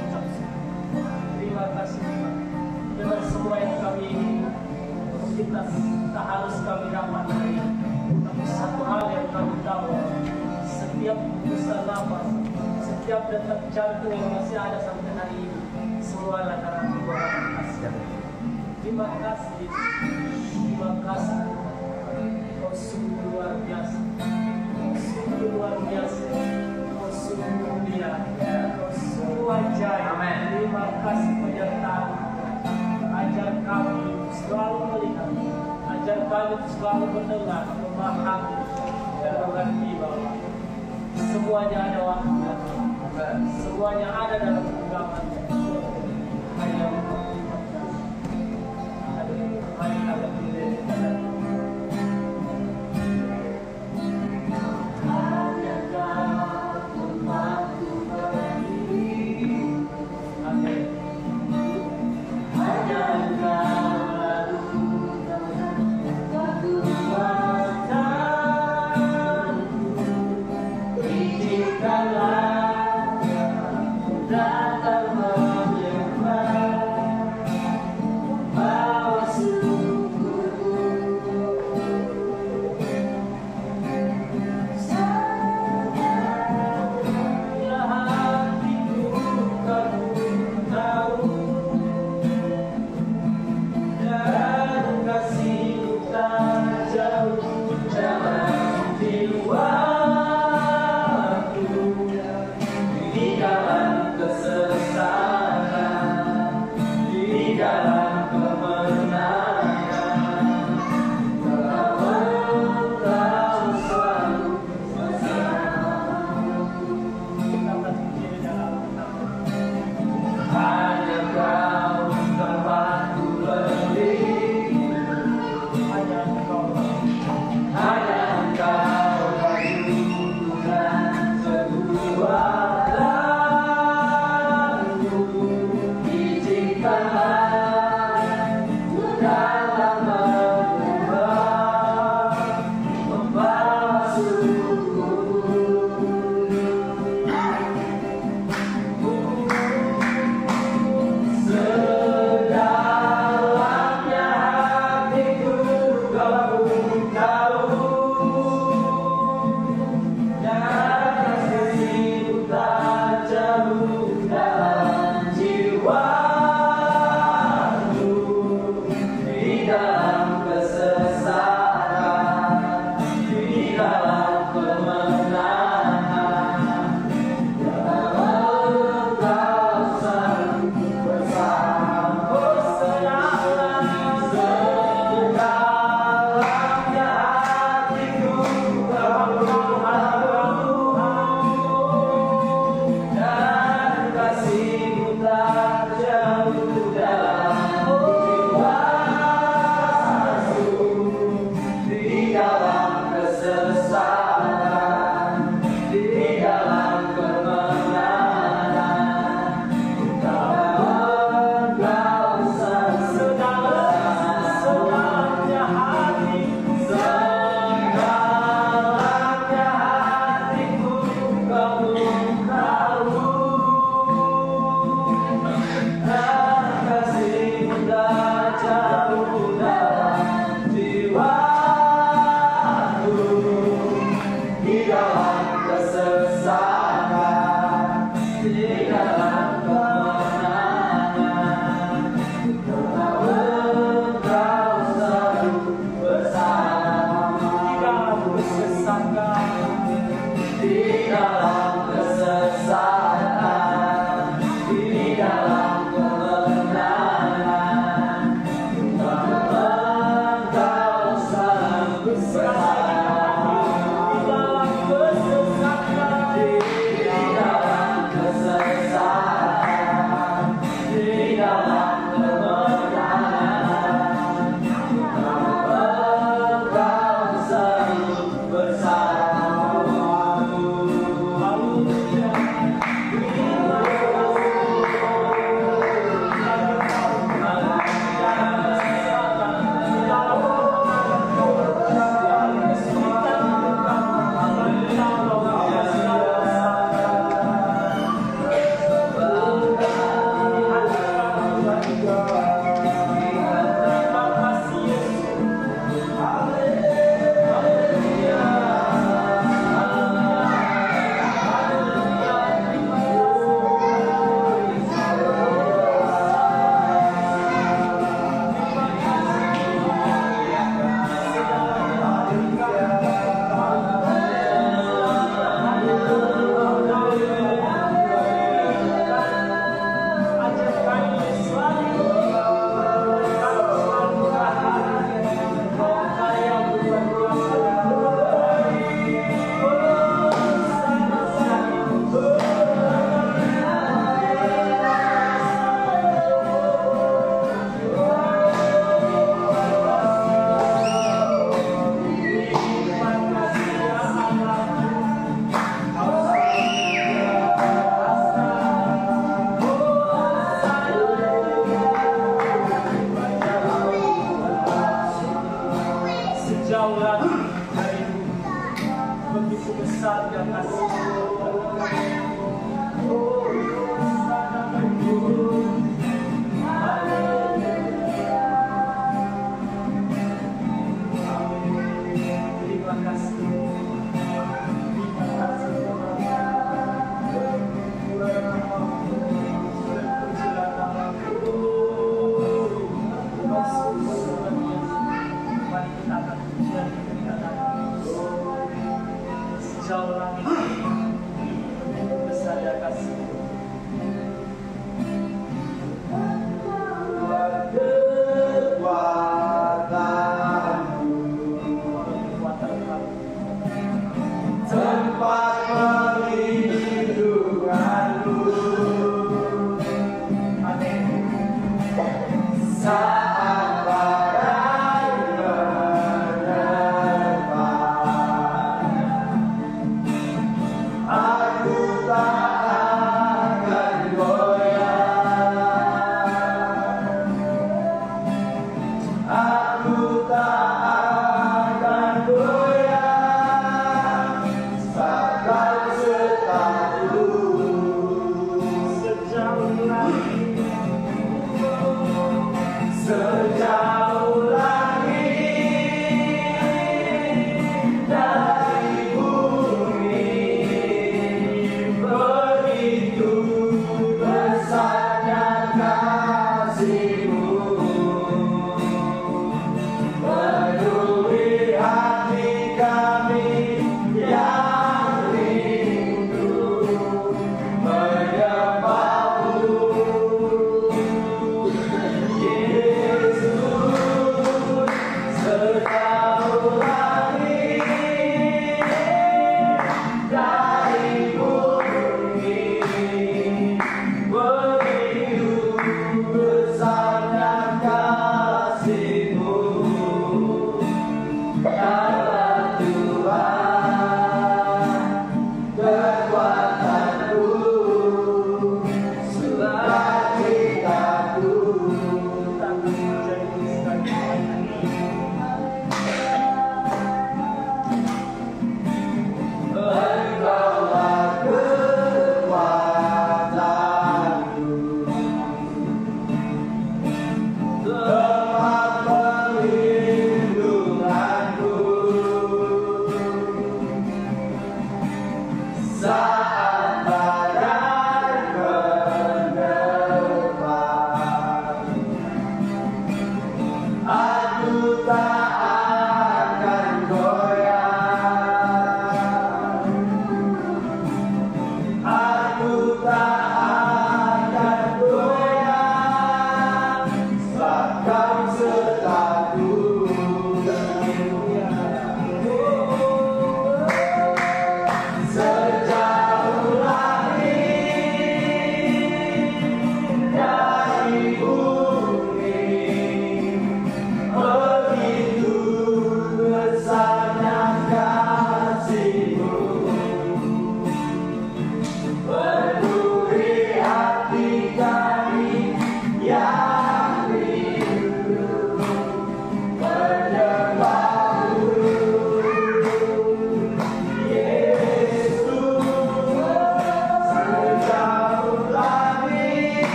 mengucap terima kasih dengan semua yang kami kita tak harus kami dapat dari, tapi satu hal yang kami tahu, setiap hembusan nafas, setiap detak jantung yang masih ada sampai hari ini, semua lantaran perbuatan kasih. Terima kasih, terima kasih. Kau sungguh luar biasa, kau sungguh luar biasa, kau sungguh mulia, kau sungguh ajaib. Amin. Terima kasih penyertaan. Ajar kami selalu melihat, ajar kami selalu mendengar, memahami dan mengerti bahwa semuanya ada waktunya, semuanya ada dalam genggaman. Hanya mari kita pilih. Di dalam kesedihan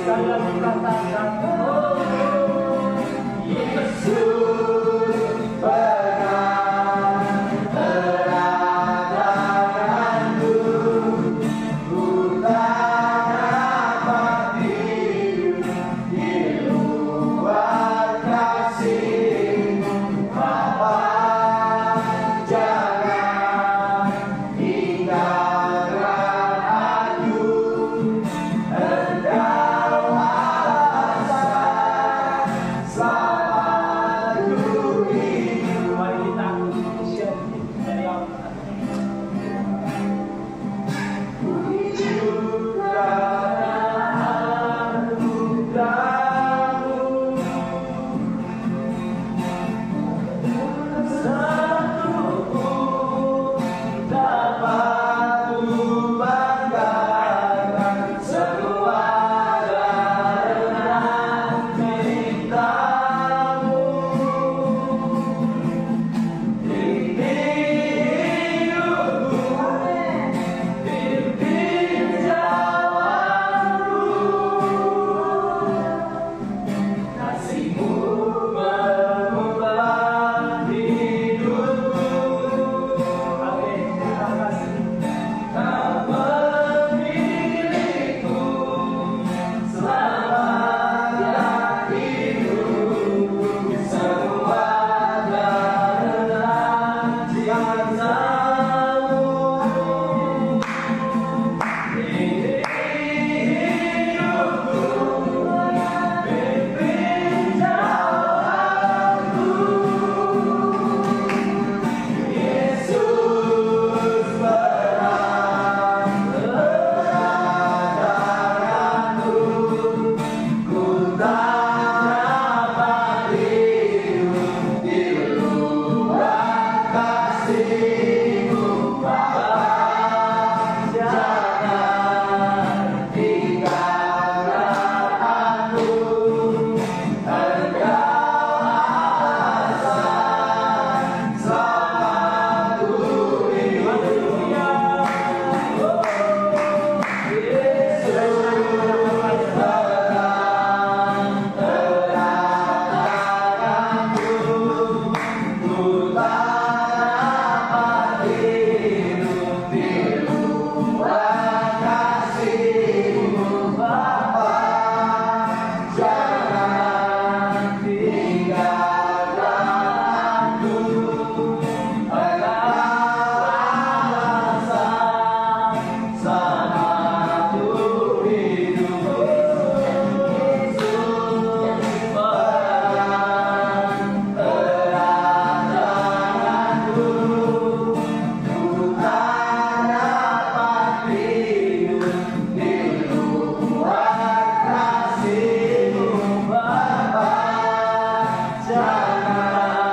sangat katakan, oh, Yesus pernah teradakanku, ku tak dapat hidup di luar kasih-Mu, Bapa. Jangan tinggalkan aku, Engkau asa selamatku hidup. Mari kita share dari awal. Ku hidup karena anugerah-Mu, satu dapat ku banggakan, semua karena cinta-Mu. Ini hidupku, pimpin jalanku, kasih-Mu mengubah hidupku. Amin. Terima kasih. Kau memilihku selamat hidupku, semua karena cinta-Mu. Ini hidupku, pimpin jalanku, Yesus pernah teradakanku, ku tak dapat hidup di luar kasih-Mu, Bapa. Jangan tinggalkan aku, Engkau asa selamatku hidup. Yesus pernah teradakanku, ku tak dapat hidup di luar kasih-Mu, Bapa. Jangan tinggalkan aku, Engkau asa selamatku hidup. Yesus pernah teradakanku, ku tak dapat hidup di luar kasih-Mu, Bapa. Jangan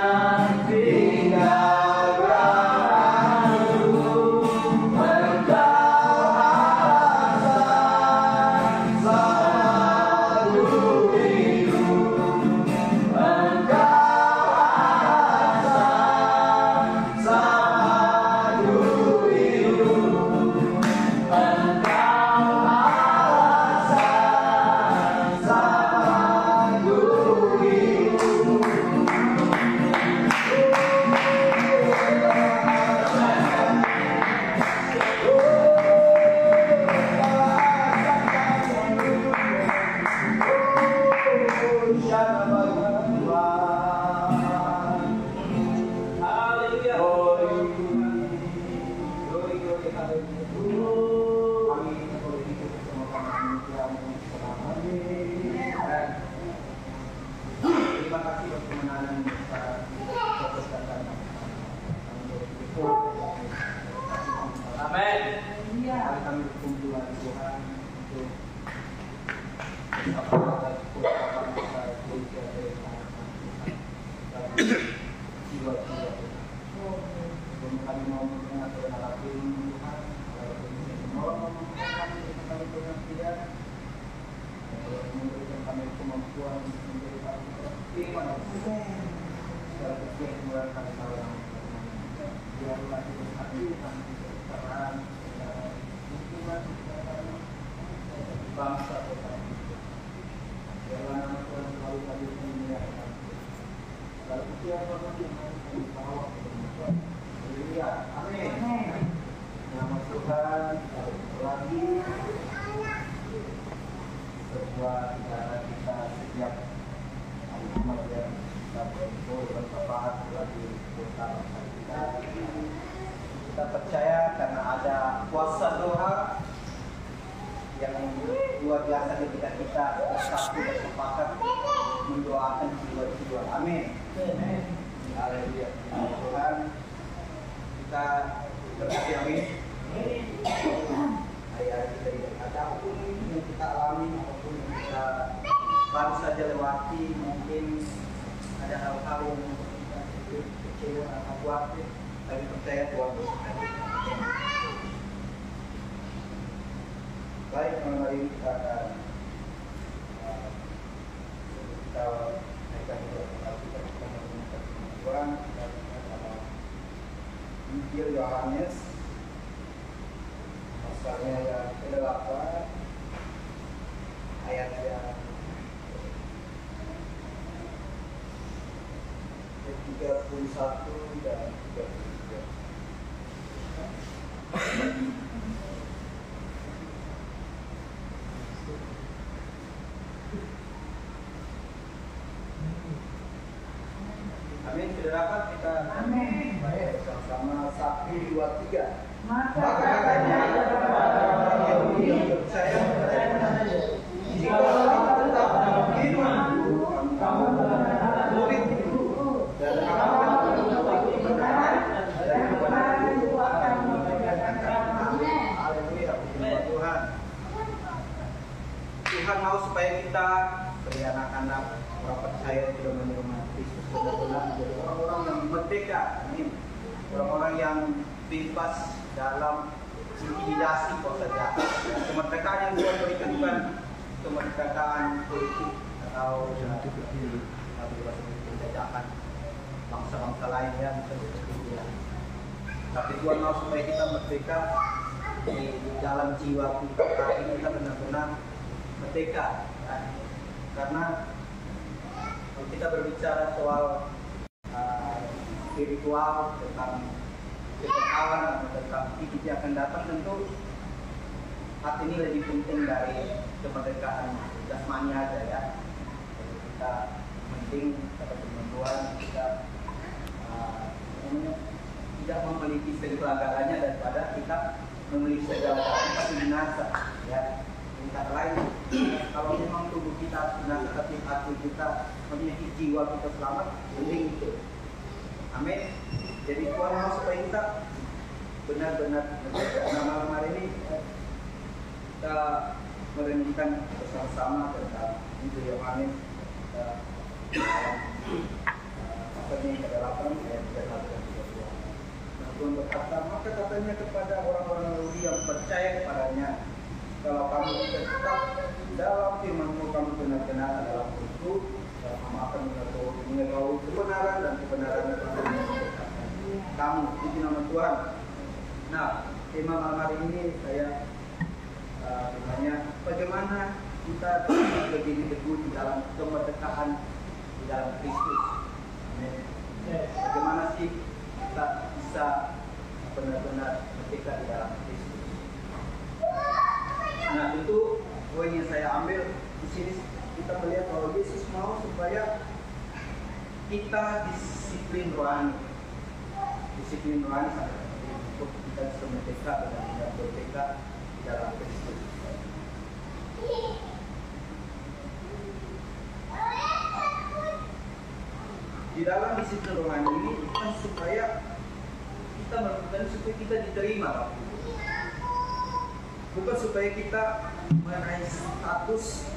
tinggalkan aku, Engkau asa selamatku hidup, Engkau asa selamatku hidup, Engkau asa selamatku hidup. Haleluya. Terima kasih untuk kemenangan besar atas kata Amin. Mari kami berkumpul lagi Tuhan untuk jiwa-jiwa sebelum kami mau mendengar kebenaran firman Tuhan, menolong kami tentang pengertian, memberikan kami kemampuan untuk menjadi firman secara kecil mulai kami tahu biarlah hidup kami terang secara hubungan bangsa kita Haleluya. Amin. Nama Tuhan lagi sebuah cara kita setiap hari Jumat yang kita berkumpul bermanfaat bagi bersama kita. Kita percaya karena ada kuasa doa yang luar biasa ketika kita bersatu dan sepakat mendoakan jiwa-jiwa. Amin. Haleluya. Tuhan, kita berkati amin. Hari-hari kita tidak ada apapun yang kita alami, apapun yang kita baru saja lewati, mungkin ada hal-hal yang kita kecewa atau khawatir, tapi percaya Tuhan berkati. Baik, malam hari ini kita akan naikkan kita menggunakan Tuhan dan Injil Yohanes pasalnya yang ke-8 ayat yang ke-31 dan 33. Amin, sudah dapat kita. Amin. Baik, sama 1, 2, 3. Maka katanya kepada orang Yahudi yang percaya kepada jika kamu tetap dalam firman-Ku, kamu adalah murid-Ku, dan kamu akan mengetahui kebenaran, dan kebenaran itu akan memberikan kamu. Haleluya, puji Tuhan. Tuhan mau supaya kita sebagai anak-anak orang percaya tidak menerima Kristus benar-benar menjadi orang-orang yang merdeka, amin. Orang-orang yang bebas dalam intimidasi kuasa jahat. Kemerdekaan yang Tuhan berikan bukan kemerdekaan politik atau bebas dari penjajahan bangsa-bangsa lain yang seperti itu. Tapi Tuhan mau supaya kita merdeka di dalam jiwa kita. Ini kita benar-benar merdeka, ya. Karena kalau kita berbicara soal spiritual tentang kekekalan atau tentang hidup yang akan datang, tentu hati ini lebih penting dari kemerdekaan jasmani aja, ya. Jadi kita penting dapat Tuhan, kita tidak memiliki segala-galanya daripada kita memiliki segala-galanya pasti binasa, ya. Dengan kata lain, kalau memang tubuh kita binasa tapi hati kita memiliki jiwa kita selamat, penting itu. Amin. Jadi Tuhan mau supaya kita benar-benar merdeka. Malam hari ini kita merenungkan bersama-sama tentang Injil Yohanes pasal yang ke-8 ayat 31 dan 32. Nah, Tuhan berkata, maka katanya kepada orang-orang Yahudi yang percaya kepadanya, kalau kamu tidak tetap dalam firman-Mu, kamu benar-benar adalah murid-Ku, dan kamu akan mengetahui kebenaran, dan kebenaran itu akan memerdekakan kamu. Puji nama Tuhan. Nah, tema malam hari ini saya bertanya, bagaimana kita berdiri teguh di dalam kemerdekaan di dalam Kristus. Bagaimana sih kita bisa benar-benar merdeka di dalam Kristus. Nah, itu poin yang saya ambil di sini. Kita melihat bahwa Yesus mau supaya kita disiplin rohani. Disiplin rohani sangat penting untuk kita bisa merdeka dan tidak merdeka di dalam Kristus. Di dalam disiplin rohani ini bukan supaya kita melakukan supaya kita diterima, bukan supaya kita meraih status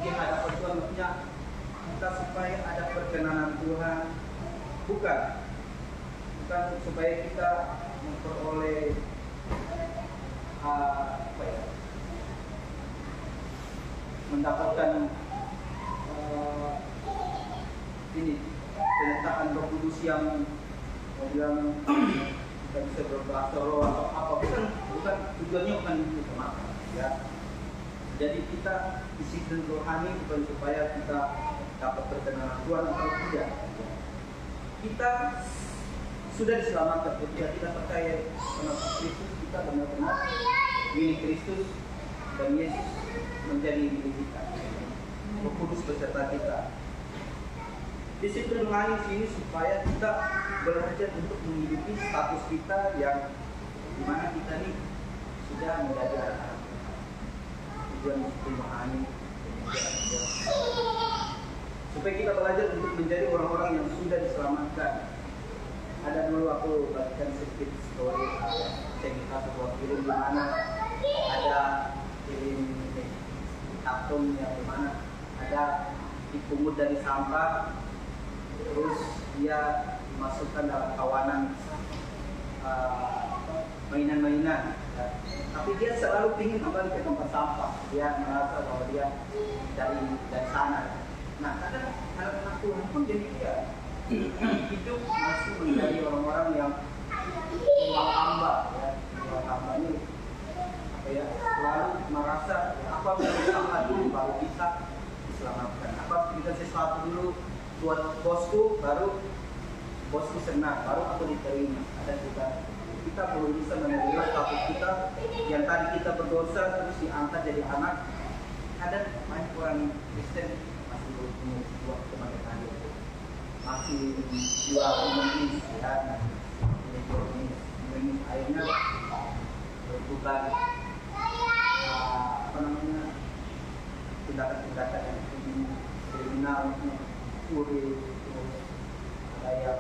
di hadapan Tuhan, maksudnya kita supaya ada perkenanan Tuhan, bukan supaya kita memperoleh mendapatkan ini penyertaan Roh Kudus yang kita bisa berbahasa roh atau apa, bukan tujuannya bukan itu semata, ya. Jadi kita disiplin rohani bukan supaya kita dapat perkenanan Tuhan atau tidak. Kita sudah diselamatkan ketika kita percaya kepada Kristus, kita benar-benar milik Kristus dan Yesus menjadi milik kita. Roh Kudus beserta kita. Disiplin rohani sini supaya kita belajar untuk menghidupi status kita yang dimana kita nih sudah menjadi anak-anak Tuhan. Tujuan disiplin rohani supaya kita belajar untuk menjadi orang-orang yang sudah diselamatkan. Ada dulu aku bagikan sedikit story cerita sebuah film di mana ada film kartun yang di mana ada dipungut dari sampah, terus dia dimasukkan dalam kawanan mainan-mainan, ya. Tapi dia selalu ingin kembali ke tempat sampah. Dia merasa bahwa dia dari sana. Nah, kadang anak-anak Tuhan pun jadi dia hidup masih menjadi orang-orang yang tulang hamba, ya. Tulang hamba ini ya, selalu merasa apa berusaha dulu baru bisa diselamatkan. Apa bikin sesuatu dulu buat bosku, baru bosku senang, baru aku diterima. Ada juga kita belum bisa menerima status kita yang tadi kita berdosa terus diangkat jadi anak. Ada banyak orang Kristen masih belum punya sebuah kemerdekaan, masih jual komunis, ya, komunis akhirnya berbukan tindakan-tindakan yang kriminal, curi, ada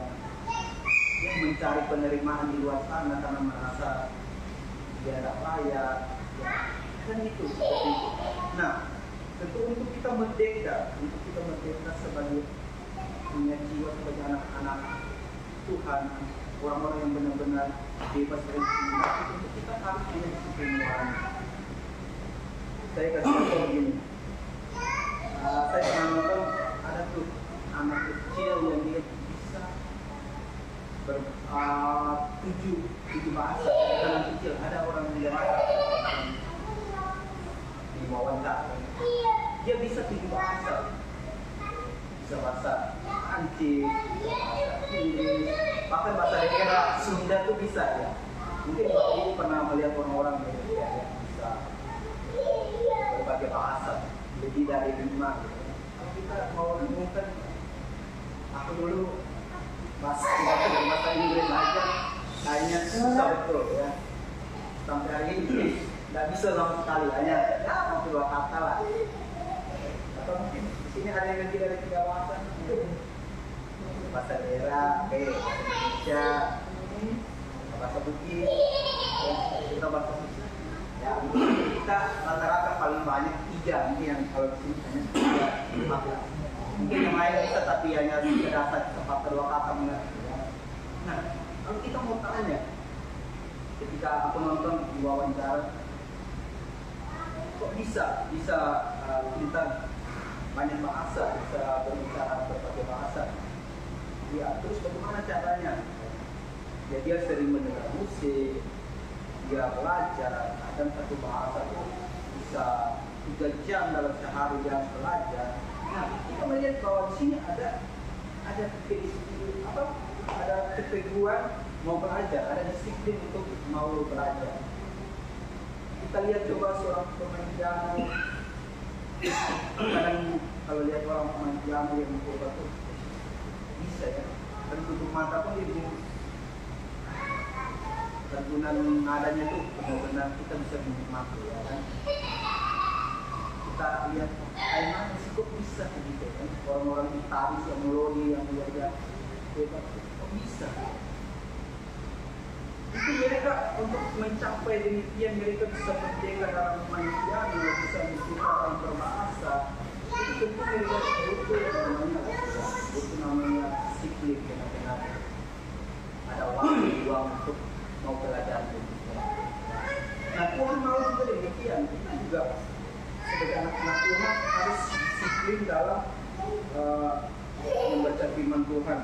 yang mencari penerimaan di luar sana karena merasa dia tidak layak, ya. Kan itu seperti itu. Nah, tentu untuk kita merdeka sebagai punya jiwa sebagai anak-anak Tuhan, orang-orang yang benar-benar bebas dari diskriminasi, tentu kita harus punya disiplin rohani. Saya kasih contoh begini. Saya pernah nonton ada tuh anak kecil yang dia bisa tujuh bahasa. Anak kecil, ada orang yang di wawancara, dia bisa 7 bahasa. Bisa bahasa Prancis, bisa bahasa Inggris, bahkan bahasa daerah Sunda tuh bisa, ya. Mungkin Bapak Ibu pernah melihat orang-orang yang bisa berbagai bahasa, lebih dari 5. Kalau kita mau renungkan, aku dulu bahasa Inggris aja kayaknya susah betul, ya. Sampai hari ini nggak bisa sama sekali, hanya ya 2 kata lah. Atau mungkin di sini ada yang lebih dari 3 bahasa. Bahasa daerah, bahasa Indonesia, bahasa Bugis, ya, kita bahasa Indonesia. Ya, kita rata-rata paling banyak 3, mungkin yang kalau di sini hanya 3. Mungkin yang lain bisa, tapi hanya sedasar sempat 2 kata mengerti. Ya. Nah, kalau kita mau tanya, ketika aku nonton di wawancara, kok bisa kita banyak bahasa, bisa berbicara berbagai bahasa. Ya, terus bagaimana caranya? Ya, dia sering mendengar musik, dia belajar, kadang satu bahasa itu bisa 3 jam dalam sehari dia belajar. Nah, kita melihat bahwa di sini ada keteguhan mau belajar, ada disiplin untuk mau belajar. Kita lihat coba seorang pemain piano, kadang kalau lihat orang pemain piano yang mencoba tuh bisa, ya, dan tutup mata pun dia bisa. Lantunan nadanya tuh benar-benar kita bisa menikmati, ya kan. Kita lihat mana sih kok bisa begitu, kan. Orang-orang gitaris yang melodi yang dia hebat, kok bisa. Itu mereka untuk mencapai demikian, mereka bisa merdeka dalam main piano, bisa menciptakan berbahasa. Itu tentu mereka butuh namanya disiplin, benar-benar ada waktu luang untuk mau belajar. Nah, Tuhan mau juga demikian. Kita juga sebagai anak-anak Tuhan harus disiplin dalam membaca firman Tuhan.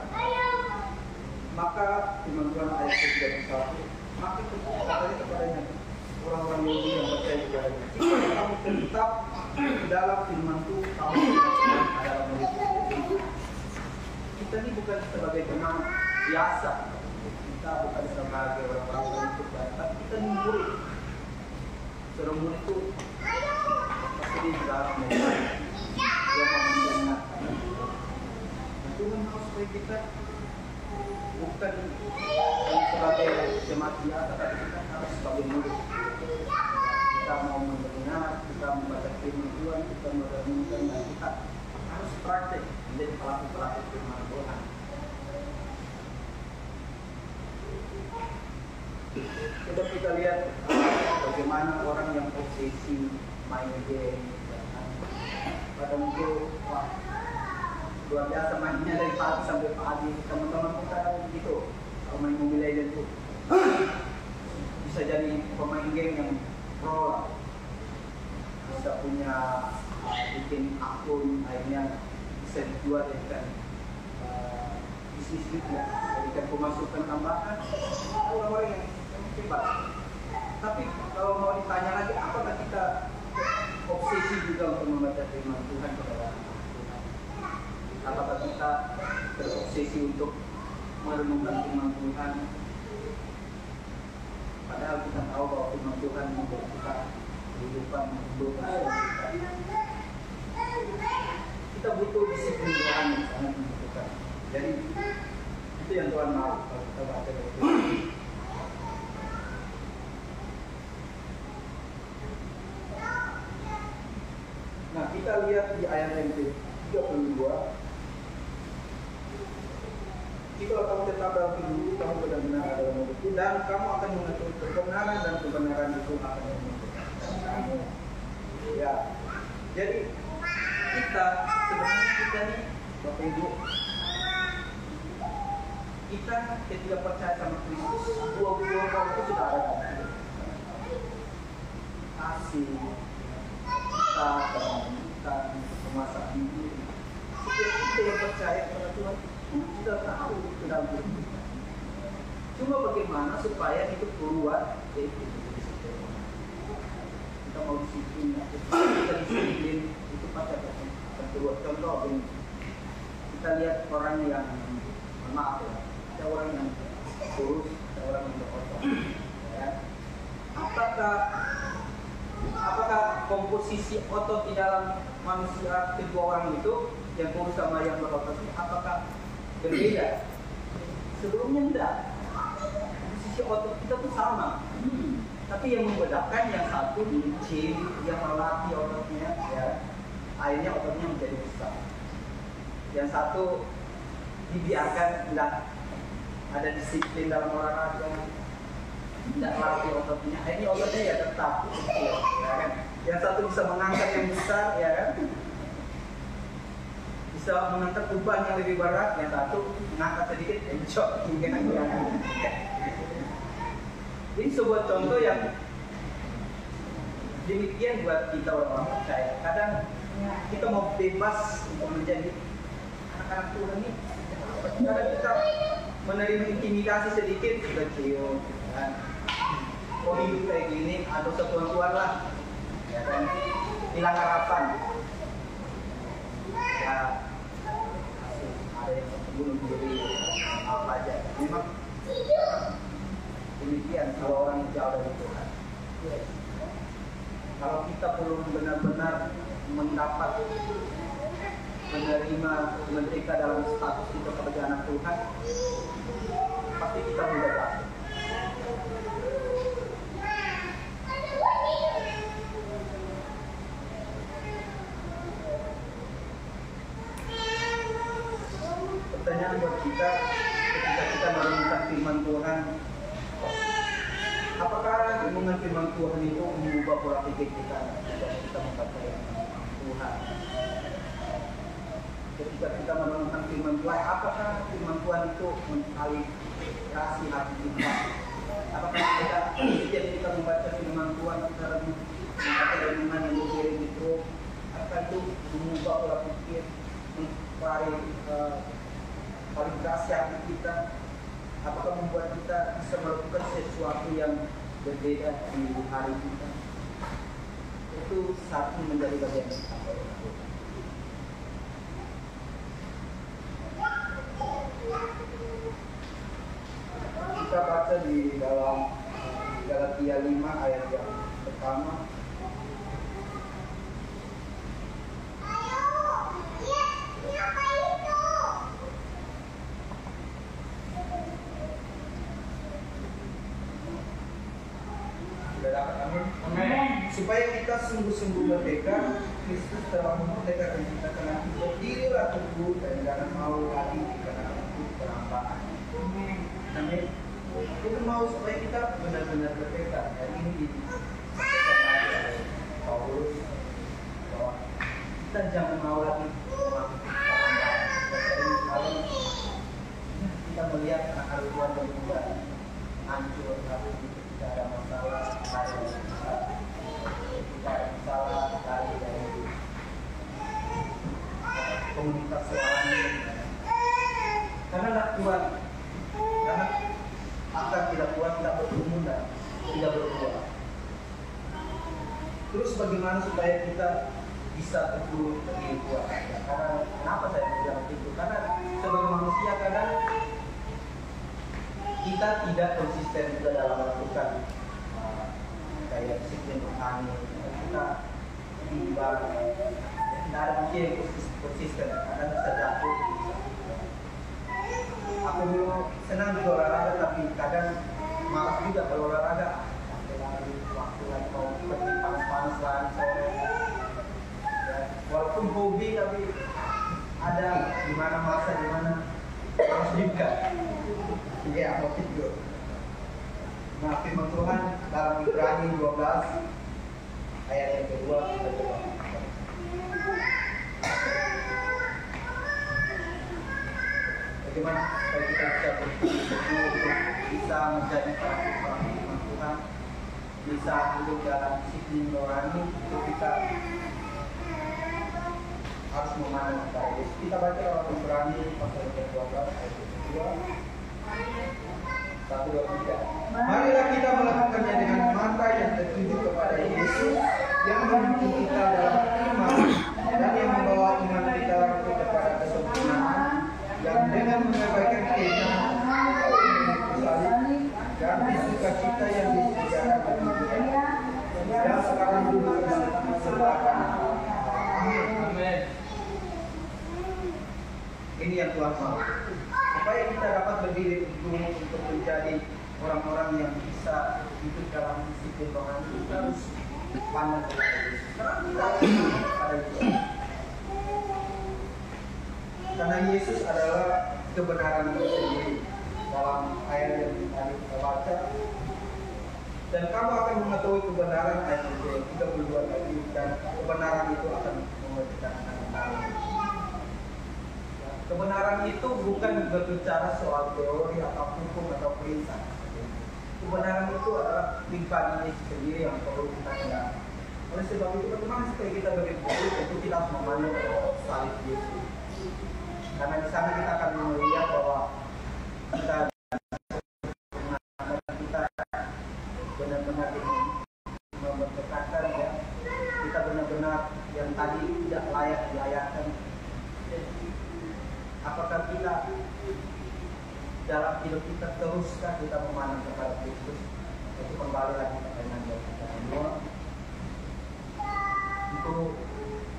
Maka firman Tuhan ayat 31, maka katanya kepadanya orang-orang Yahudi yang percaya kepadanya, jika kamu tetap dalam firman-Ku, kamu tidak akan adalah murid. kita ini bukan sebagai teman biasa, kita bukan sebagai orang-orang yang berbaik, tapi kita ini murid. Seorang murid itu pasti dia harus membaik, dia mau mendengarkan. Tuhan mau supaya kita bukan sebagai jemaat biasa, tapi kita harus sebagai murid. Kita mau mendengar, kita membaca firman Tuhan, kita merenungkan, dan kita harus praktek menjadi pelaku-pelaku firman Tuhan. Coba kita lihat bagaimana orang yang obsesi main game. Kadang itu, wah, luar biasa mainnya dari pagi sampai pagi. Teman-teman kita kan begitu, kalau main Mobile Legends itu bisa jadi pemain game yang pro lah. Bisa punya bikin akun, akhirnya bisa dijual dengan bisnis juga, jadikan pemasukan tambahan. Orang-orang yang bebas. Tapi kalau mau ditanya lagi, apakah kita obsesi juga untuk membaca firman Tuhan kepada Tuhan? Apakah kita berobsesi untuk merenungkan firman Tuhan? Padahal kita tahu bahwa firman Tuhan membuat kita kehidupan hidup. Kita butuh disiplin Tuhan yang sangat membutuhkan. Jadi itu yang Tuhan mau kalau kita baca dari Tuhan. Nah, kita lihat di ayat yang ke-32. Jika kamu tetap dalam firman-Ku, kamu benar-benar adalah murid-Ku, dan kamu akan mengetahui kebenaran, dan kebenaran itu akan memerdekakan kamu. Ya, jadi kita sebenarnya kita nih, Bapak Ibu, kita ketika percaya sama Kristus, buah-buah roh itu sudah ada dalam hidup. Kasih, kita memasak diri. Setiap kita yang percaya kepada Tuhan, kita tahu itu dalam hidup kita. Cuma bagaimana supaya itu keluar dari hidup kita. Kita mau disiplin, kita disiplin itu pasti akan keluar. Contoh begini, kita lihat orang yang maaf ya, ada orang yang kurus, ada orang yang berotot. Ya. Apakah komposisi otot di dalam manusia kedua orang itu yang kurus sama yang berotot ini apakah berbeda? Sebelumnya enggak. Komposisi otot kita tuh sama. Tapi yang membedakan yang satu di gym, yang melatih ototnya, ya, akhirnya ototnya menjadi besar. Yang satu dibiarkan enggak ada disiplin dalam olahraga, tidak latih ototnya, akhirnya ototnya ya tetap kecil, ya kan? Yang satu bisa mengangkat yang besar, ya kan? Bisa mengangkat beban yang lebih berat, yang satu mengangkat sedikit, encok, ya kan? Ini sebuah contoh yang demikian buat kita orang percaya. Kadang kita mau bebas untuk menjadi anak-anak Tuhan ini. Kadang kita menerima intimidasi sedikit sudah cium, kan? Oh hidup kayak gini, atau setuan-tuan lah, ya kan? Hilang harapan. Ya, ada yang bunuh diri, apa aja. Memang demikian kalau orang jauh dari Tuhan. Kalau kita belum benar-benar mendapat menerima merdeka dalam status kita sebagai anak Tuhan, pasti kita mudah jatuh. Pertanyaan buat kita ketika kita merenungkan firman Tuhan, apakah renungan firman Tuhan itu mengubah pola pikir kita ketika kita membaca Tuhan? Ketika kita merenungkan firman Tuhan, apakah firman Tuhan itu mengkalibrasi hati kita? Apakah setiap kita membaca firman Tuhan, kita membaca renungan yang dikirim itu, apakah itu mengubah pola pikir, kalibrasi hati kita? Apakah membuat kita bisa melakukan sesuatu yang berbeda di hari kita? Itu satu menjadi bagian kita. sungguh-sungguh merdeka, Kristus telah memerdekakan kita karena berdirilah teguh dan jangan mau lagi karena ikut perambaan. Amin. Kita mau supaya kita benar-benar merdeka. Dan ini disampaikan oleh Paulus bahwa kita jangan mau lagi melakukan perambaan. Kalau kita melihat anak Tuhan yang juga hancur, tapi tidak ada masalah, tidak ada masalah dari komunitas rohani. Karena tidak kuat, karena akar tidak kuat, tidak bertumbuh dan tidak berbuah. Terus bagaimana supaya kita bisa teguh berdiri kuat? Ya, karena kenapa saya bilang itu? Karena sebagai manusia kadang kita tidak konsisten juga dalam melakukan kayak disiplin rohani. Kita tiba tidak ada manusia yang konsisten, kadang bisa jatuh. Aku dulu senang juga olahraga, tapi kadang malas juga kalau olahraga. Waktu lagi mau pergi panas-panas lari sore. Ya, walaupun hobi, tapi ada di mana masa di mana harus juga. Iya, mau tidur. Nah, firman Tuhan dalam Ibrani 12 ayat yang kedua kita coba. Bagaimana supaya kita bisa bisa menjadi orang firman Tuhan, bisa hidup dalam disiplin rohani, itu kita harus memandang kepada Yesus. Kita baca dalam Ibrani pasal 12 ayat 2. 1, 2, 3. Marilah kita melakukannya dengan mata yang tertuju kepada Yesus yang memimpin kita dalam iman dan yang membawa iman kita kepada kesempurnaan, yang dengan mengabaikan keinginan dan sukacita yang disediakan bagi Dia yang sekarang duduk sebelah kanan. Amin. Ini yang Tuhan mau. Supaya kita dapat berdiri untuk menjadi orang-orang yang bisa hidup dalam disiplin rohani, kita harus pandang kepada Yesus. Karena kita kepada Yesus. Karena Yesus adalah kebenaran itu sendiri. Dalam ayat yang tadi kita baca, dan kamu akan mengetahui kebenaran, ayat 32 tadi, dan kebenaran itu akan memerdekakan kamu. Kebenaran itu bukan berbicara soal teori atau hukum atau perintah. Kebenaran itu adalah pribadi sendiri yang perlu kita kenal. Oleh sebab itu, bagaimana supaya kita berdiri tentu kita harus memandang salib Yesus. Karena di sana kita akan melihat bahwa kita benar-benar memerdekakan, ya. Kita benar-benar yang tadi tidak layak dilayakkan. Apakah kita dalam hidup kita teruskah kita memandang kepada Kristus? Itu kembali lagi pertanyaan buat kita semua. Itu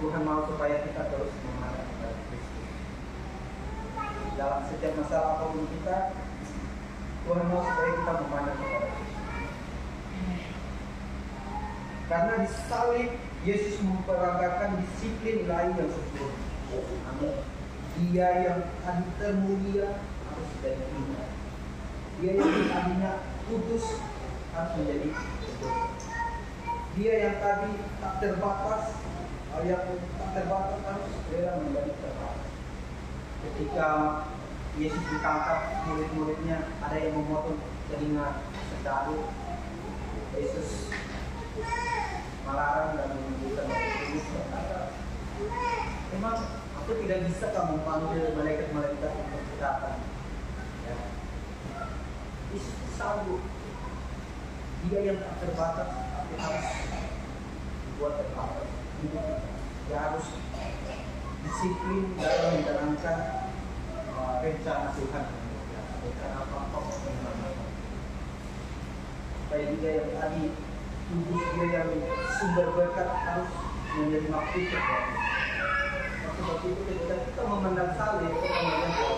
Tuhan mau supaya kita terus memandang kepada Kristus. Dalam setiap masalah apapun kita, Tuhan mau supaya kita memandang kepada Kristus. Karena di salib Yesus memperagakan disiplin ilahi yang sempurna. Amin. Dia yang tadi termulia harus jadi hina. Dia yang tadinya kudus harus menjadi kudus. Dia yang tadi tak terbatas, harus segera menjadi terbatas. Ketika Yesus ditangkap, murid-muridnya ada yang memotong telinga sedaru. Yesus melarang dan menunjukkan Yesus berkata, memang aku tidak bisa kamu memanggil malaikat-malaikat untuk datang. Ya. Yesus sanggup. Dia yang tak terbatas, tapi harus dibuat terbatas. Dia harus disiplin dalam menjalankan rencana Tuhan. Rencana apa-apa supaya dia yang tadi tubuh dia yang sumber berkat harus menjadi maksud Tuhan. Sebab itu ketika kita memandang salib, kita melihat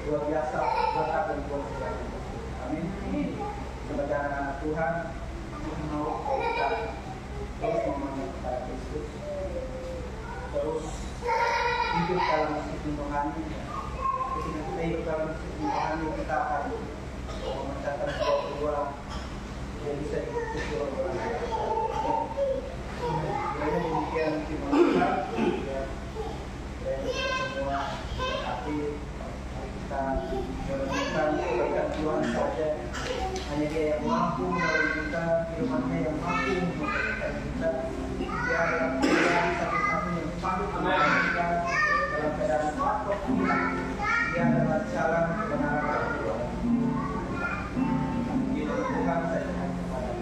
luar biasa berkat dan kuasa. Amin. Sebagai anak-anak Tuhan, Tuhan mau kita dalam sistem rohani. Ketika kita hidup dalam sistem rohani, kita akan memecahkan sebuah yang bisa diikuti oleh orang lain. Sebenarnya demikian firman Tuhan, ya. Dan semua hati kita merenungkan kebaikan Tuhan saja. Hanya Dia yang mampu menolong kita, firman-Nya yang mampu memberkati kita. Dia adalah Tuhan satu-satunya yang mampu menolong kita dalam keadaan apapun. Dia adalah jalan kebenaran Tuhan. Kita Tuhan saja kepada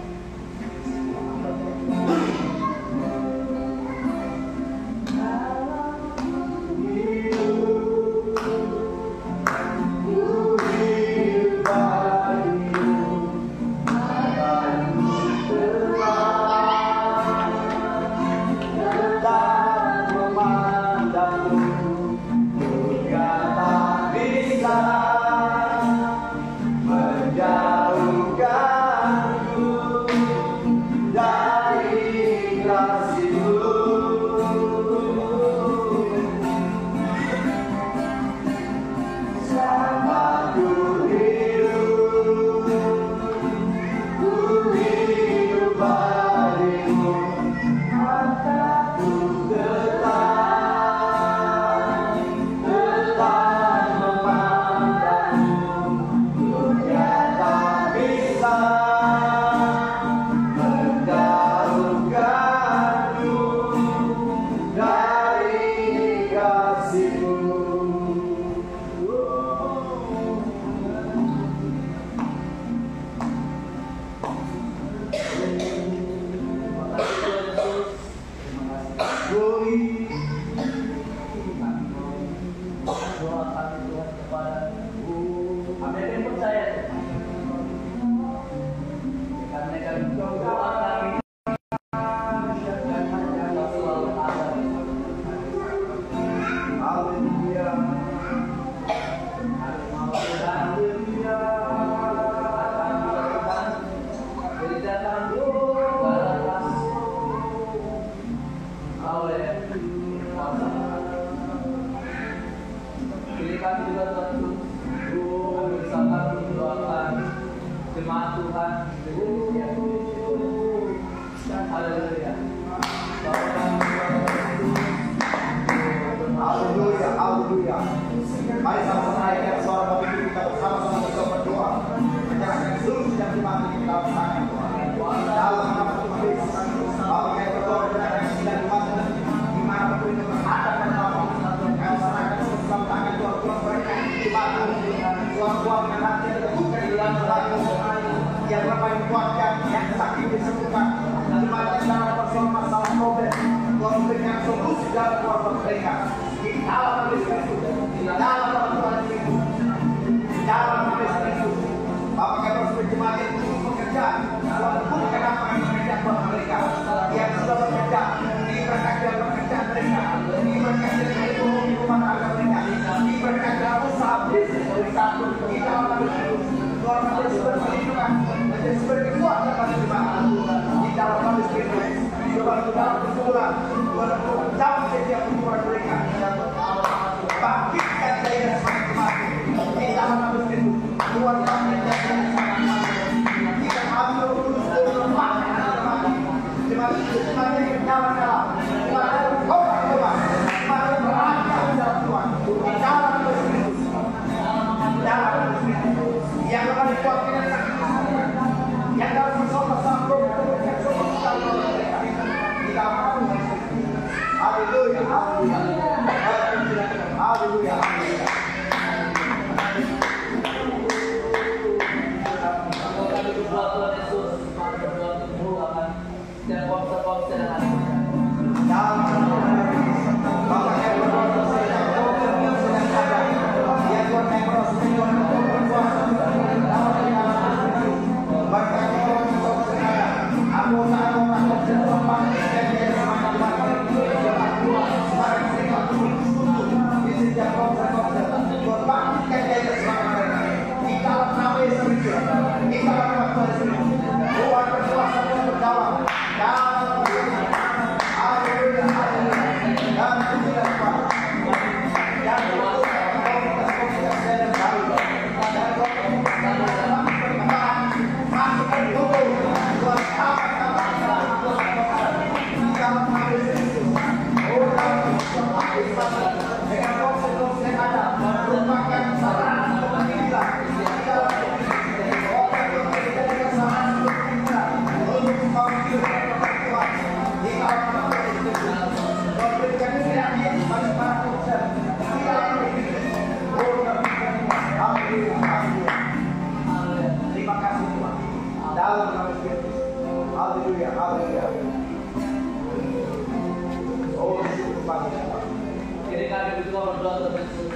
berdoa kepada Yesus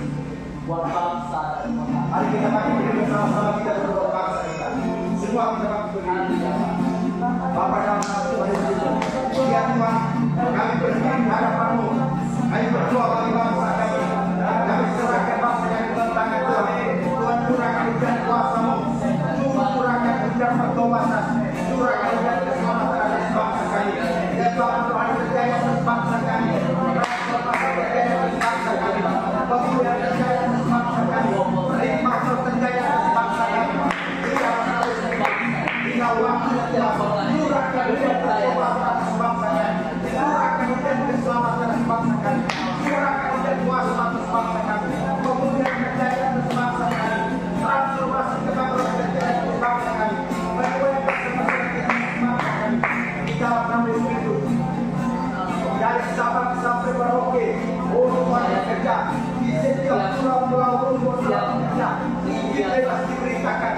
buat bangsa dan kota. Mari kita bangkit bersama-sama, kita berdoa bangsa kita. Semua kita bangkit berdiri. Bapa dalam nama Tuhan Yesus, ya Tuhan, kami berdiri di hadapan-Mu. Kami berdoa bagi bangsa kami. Kami serahkan bangsa kami dalam tangan Tuhan. Tuhan curahkan hujan kuasa-Mu. Curahkan hujan pertobatan. Curahkan hujan keselamatan atas bangsa kami. Ya Tuhan, Tuhan berjaya atas bangsa kami. Tuhan berjaya atas bangsa kami. Pemulihan berjaya atas bangsa kami. Hikmah berjaya atas bangsa kami. Tinggal waktu yang curahkan hujan pertobatan atas bangsa kami. Curahkan hujan keselamatan atas bangsa kami. Curahkan hujan kuasa atas bangsa kami. Pemulihan berjaya atas bangsa kami. Transformasi kebangunan berjaya atas bangsa kami. Pemulihan keselamatan atas bangsa kami. Di dalam nama Yesus Kristus. Dari Sabang sampai Merauke, Tuhan bekerja di setiap pulau-pulau rumput Tuhan bekerja. Injil bebas diberitakan,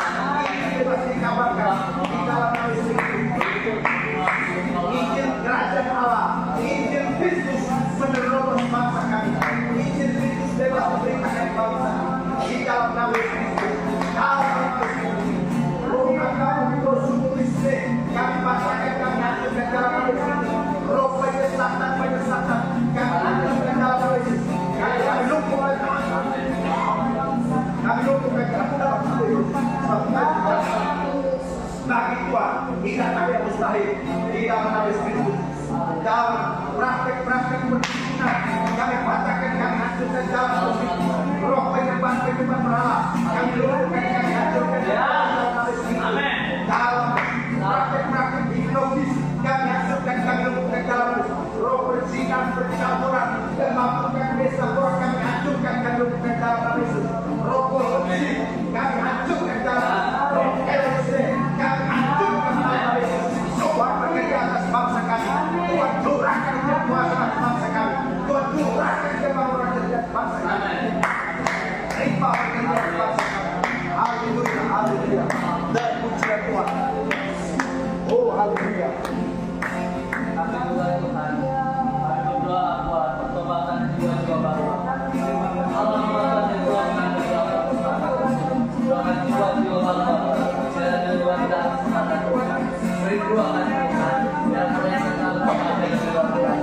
Injil bebas dikabarkan di dalam nama Yesus Kristus. Injil kerajaan Allah, Injil Kristus menerobos bangsa kami. Injil Kristus bebas diberitakan bangsa di dalam nama Yesus Kristus. Dalam nama Yesus Kristus. Rumah kami bersyukur istri, kami bacakan kami hancurkan dalam nama Yesus Kristus. Roh penyesatan, kami hancurkan dalam nama Yesus. Kami lumpuhkan kami lumpuhkan dalam nama Yesus. Bagi Tuhan, tidak ada yang mustahil di dalam nama Yesus Kristus. Dalam praktek-praktek perkebunan, kami bacakan, kami hancurkan dalam nama Yesus. Roh penyembahan berhala, kami lumpuhkan, kami hancurkan dalam nama Yesus Kristus. Dalam praktek-praktek hipnotis, kami hancurkan, kami lumpuhkan dalam nama Yesus. Roh persinan, percampuran, dan mampukan desa roh kami hancurkan, kami lumpuhkan dalam nama Yesus. Roh korupsi, kami hancurkan dalam roh LC, kami hancurkan dalam nama Yesus. Tuhan bekerja atas bangsa kami. Tuhan curahkan kuasa atas bangsa kami. Tuhan curahkan kebangunan atas bangsa kami. Terima bekerja atas bangsa kami. Haleluya, haleluya. Dan pujian Tuhan. Oh, haleluya. Kami juga Tuhan, kami berdoa buat pertobatan jiwa-jiwa baru. Allah memberkati Tuhan kami berdoa doakan jiwa-jiwa baru. Jangan jiwa kita kesempatan Tuhan. Beri doakan Tuhan. Biar mereka selalu memakai jiwa kita.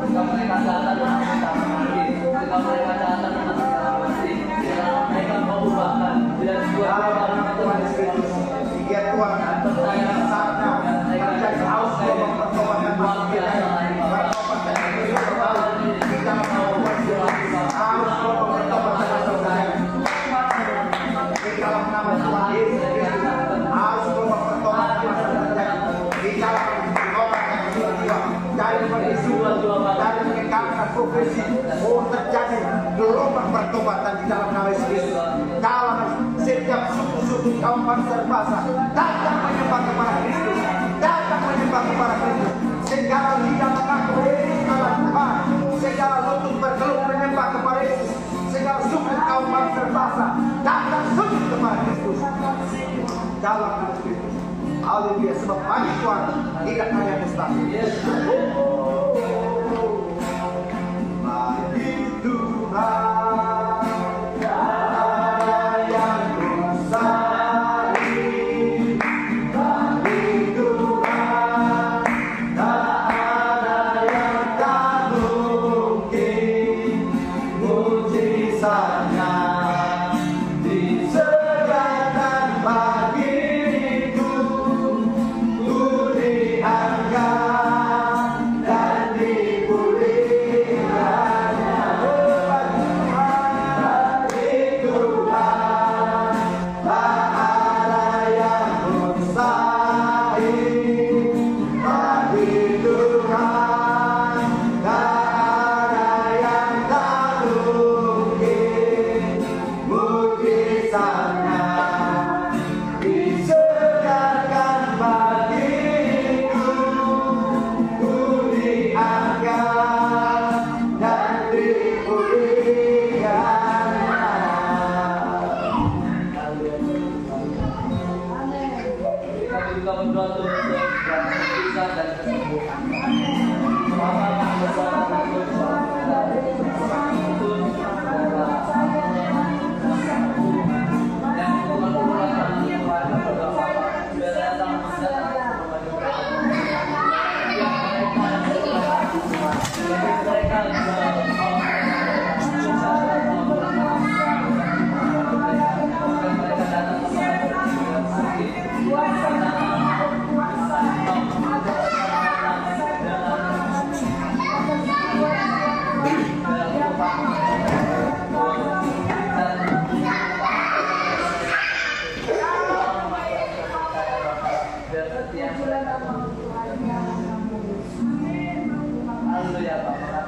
Jika mereka datang dengan kita mati, jika mereka datang dengan kita mati, jika mereka mengubahkan bila jiwa-jiwa baru Tuhan Yesus. Ya Tuhan, percaya saatnya menjadi haus untuk pertobatan manusia. Pertobatan itu berlalu di dalam manusia. Haus untuk pertobatan manusia. Di dalam nama Tuhan Yesus Kristus, haus untuk pertobatan manusia. Di dalam pertobatan jiwa-jiwa dari peristiwa, dari meninggalkan profesi, terjadi gelombang pertobatan di dalam nama Yesus Kristus. Dalam setiap suku-suku kaum bangsa berbahasa datang menyembah kepada Kristus, datang menyembah kepada Kristus. Segala lidah mengaku Yesus adalah Tuhan, segala lutut bergeluk menyembah kepada Yesus. Segala suku kaum bangsa berbahasa datang sujud kepada Kristus dalam nama Kristus. Haleluya, sebab bagi Tuhan tidak ada yang mustahil. Bagi Tuhan Bagi itu ku dihargai.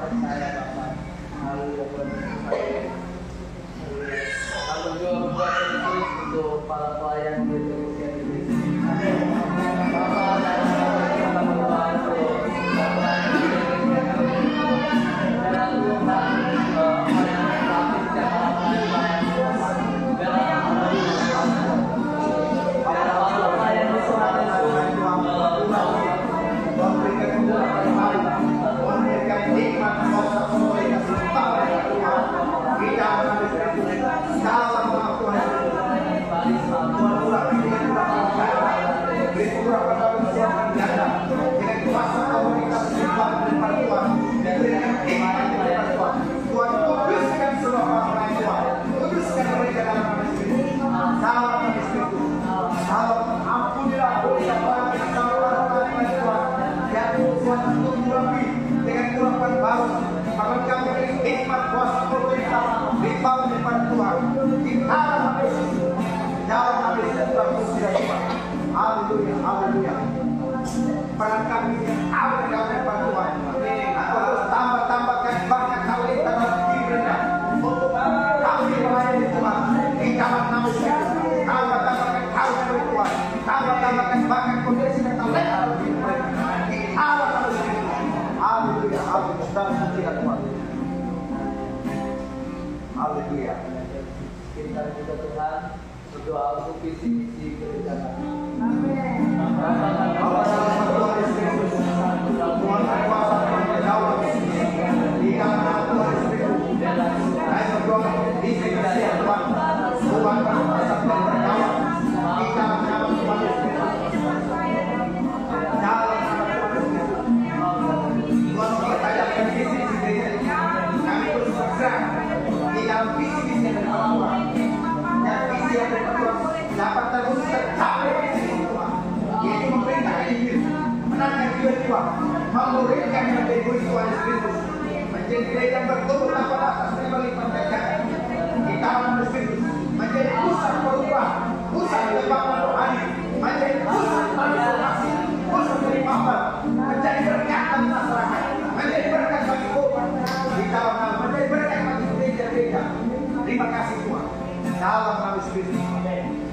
percaya Bapak. Haleluya Tuhan Yesus. Kami juga berbuat terus untuk para pelayan di Indonesia ini. Bapak dan kita berdoa untuk Bapak di Indonesia ini. Dan Tuhan Haleluya. Para kami awal kami bantuan. Terus tambahkan banyak kali tanah dirinya. Untuk kami melayani Tuhan. Di dalam nama Yesus. Tambahkan kami Tuhan. Tambahkan banyak kondisi yang tahu. Di dalam nama Yesus. Haleluya. Haleluya. Dan tidak Tuhan. Haleluya. Kita juga Tuhan berdoa untuk visi-visi gereja kami. Dapat terus tercapai yaitu memerintahkan Injil, menangkan jiwa-jiwa, memuridkan yang egois Tuhan Yesus, menjadi gereja yang bertumbuh tanpa batas berlipat berkat. Kita harus menjadi pusat perubahan, pusat kebangunan rohani, menjadi pusat transformasi, pusat keimanan, menjadi berkat bagi masyarakat, menjadi berkat bagi umat, kita menjadi berkat bagi gereja-gereja. Terima kasih Tuhan. Dalam nama Yesus. Amin.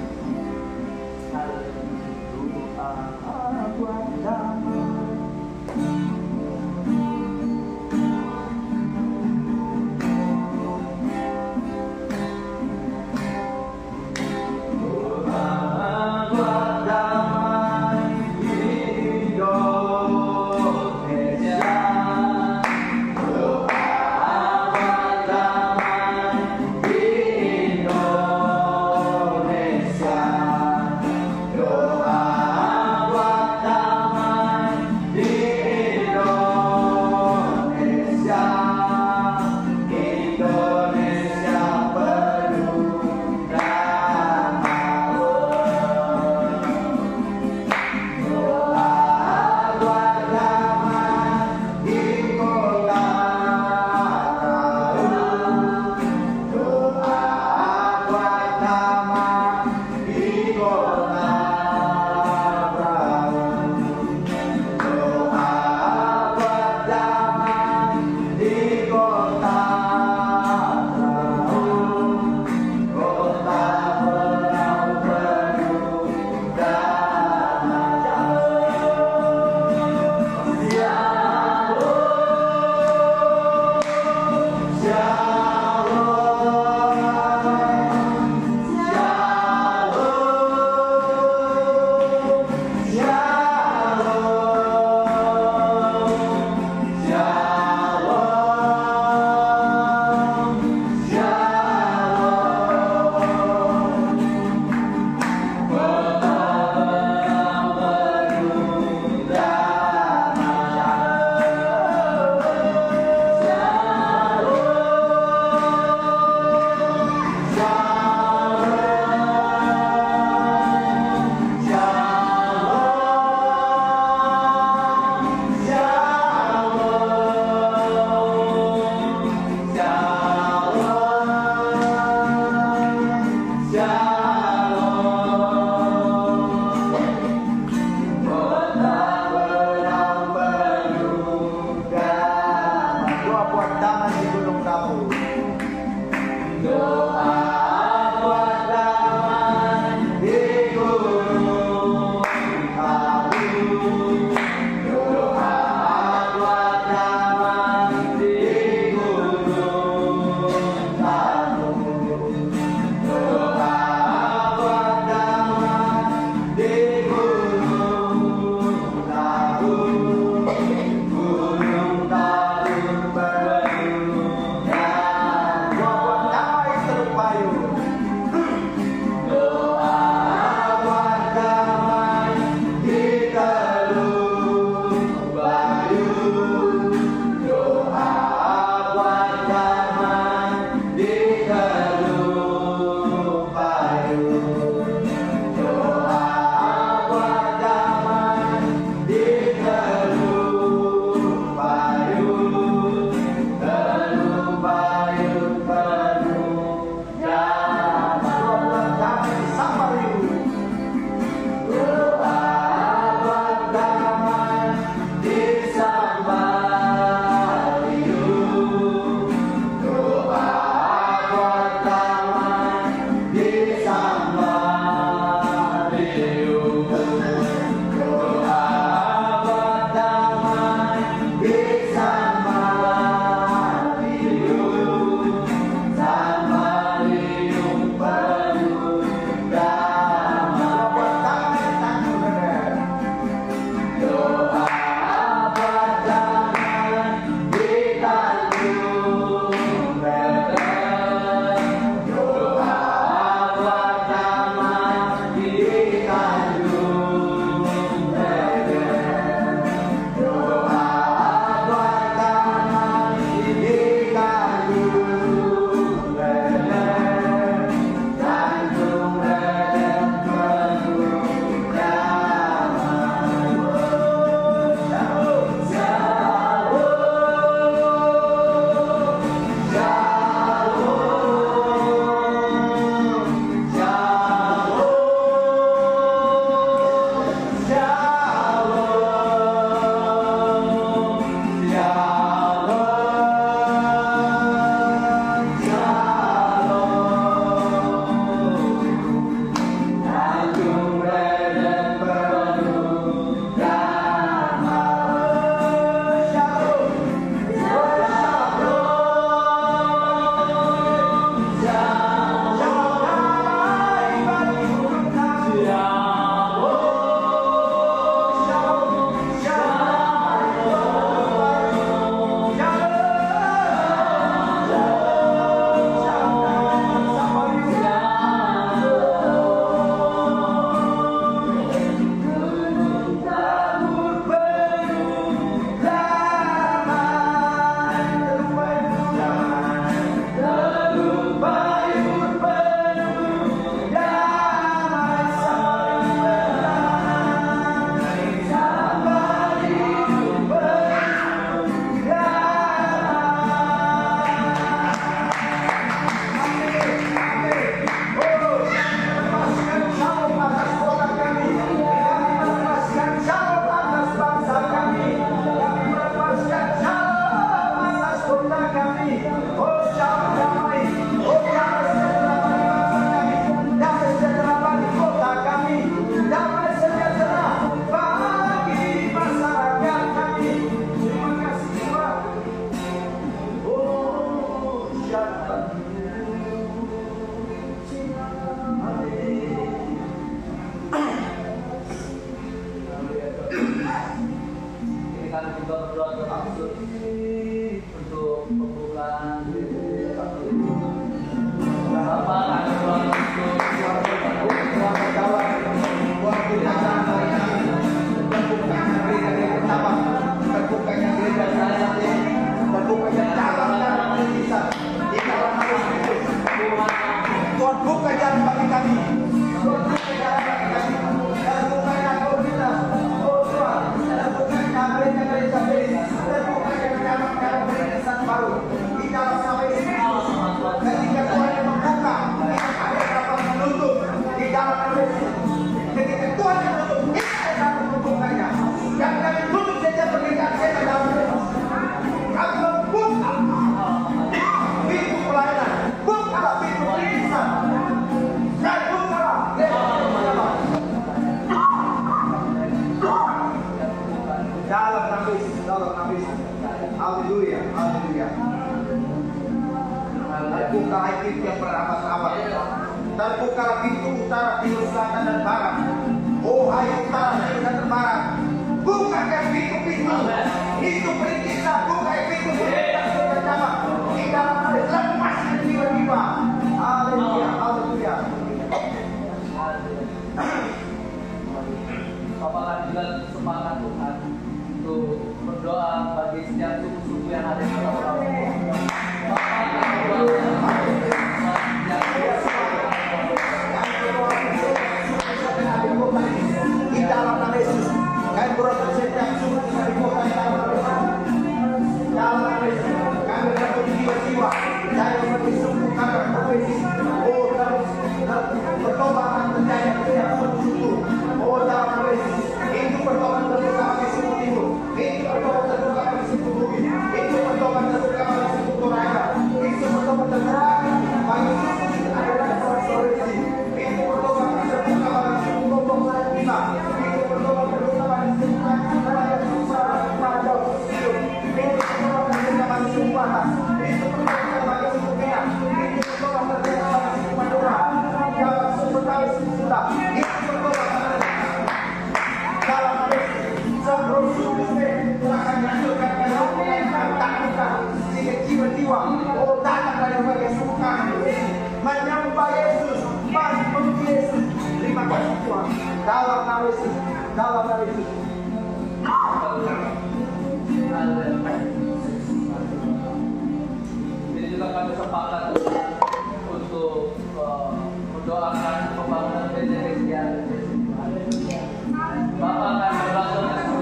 Haleluya, haleluya. Terbukalah pintu yang berabad-abad. Terbukalah pintu utara, timur, selatan, dan barat. Oh, hai utara, timur, dan barat. Bukakan pintu-pintu. Itu beri kita. Buka pintu yang bersama. Di dalam hal lepaskan jiwa-jiwa. Haleluya, haleluya. Bapak akan juga semangat Tuhan untuk berdoa bagi setiap suku-suku yang ada di dalam Bapak akan berdoa di dalam nama Yesus. Kami berdoa setiap suku di kota dalam nama Yesus. Kami berdoa jiwa-jiwa dari suku kami provinsi. Oh, terus bertobat terjadi setiap suku. Oh, dalam nama Yesus. Itu bertobat terbuka bagi suku timur. Itu bertobat terbuka bagi suku bukit. Itu bertobat terbuka bagi suku Toraja. Itu bertobat terbuka bagi suku adalah provinsi. Itu bertobat terbuka bagi suku Lombok dan Bima. Itu bertobat terbuka bagi suku Raya Susah Padau. Itu bertobat terbuka bagi suku Batas. Itu bertobat bagi suku Keang. Itu bertobat terbuka bagi suku Madura. Dalam suku Betawi, suku Sunda. Itu bertobat dalam sebelum suku telah kami hancurkan yang takutkan sehingga jiwa-jiwa oh datang dari berbagai suku kami menyembah Yesus, memuji Yesus. Terima kasih Tuhan. Dalam nama Yesus, dalam nama Yesus. Jadi juga kami sepakat untuk mendoakan pembangunan gereja Kristen. Bapak akan berdoa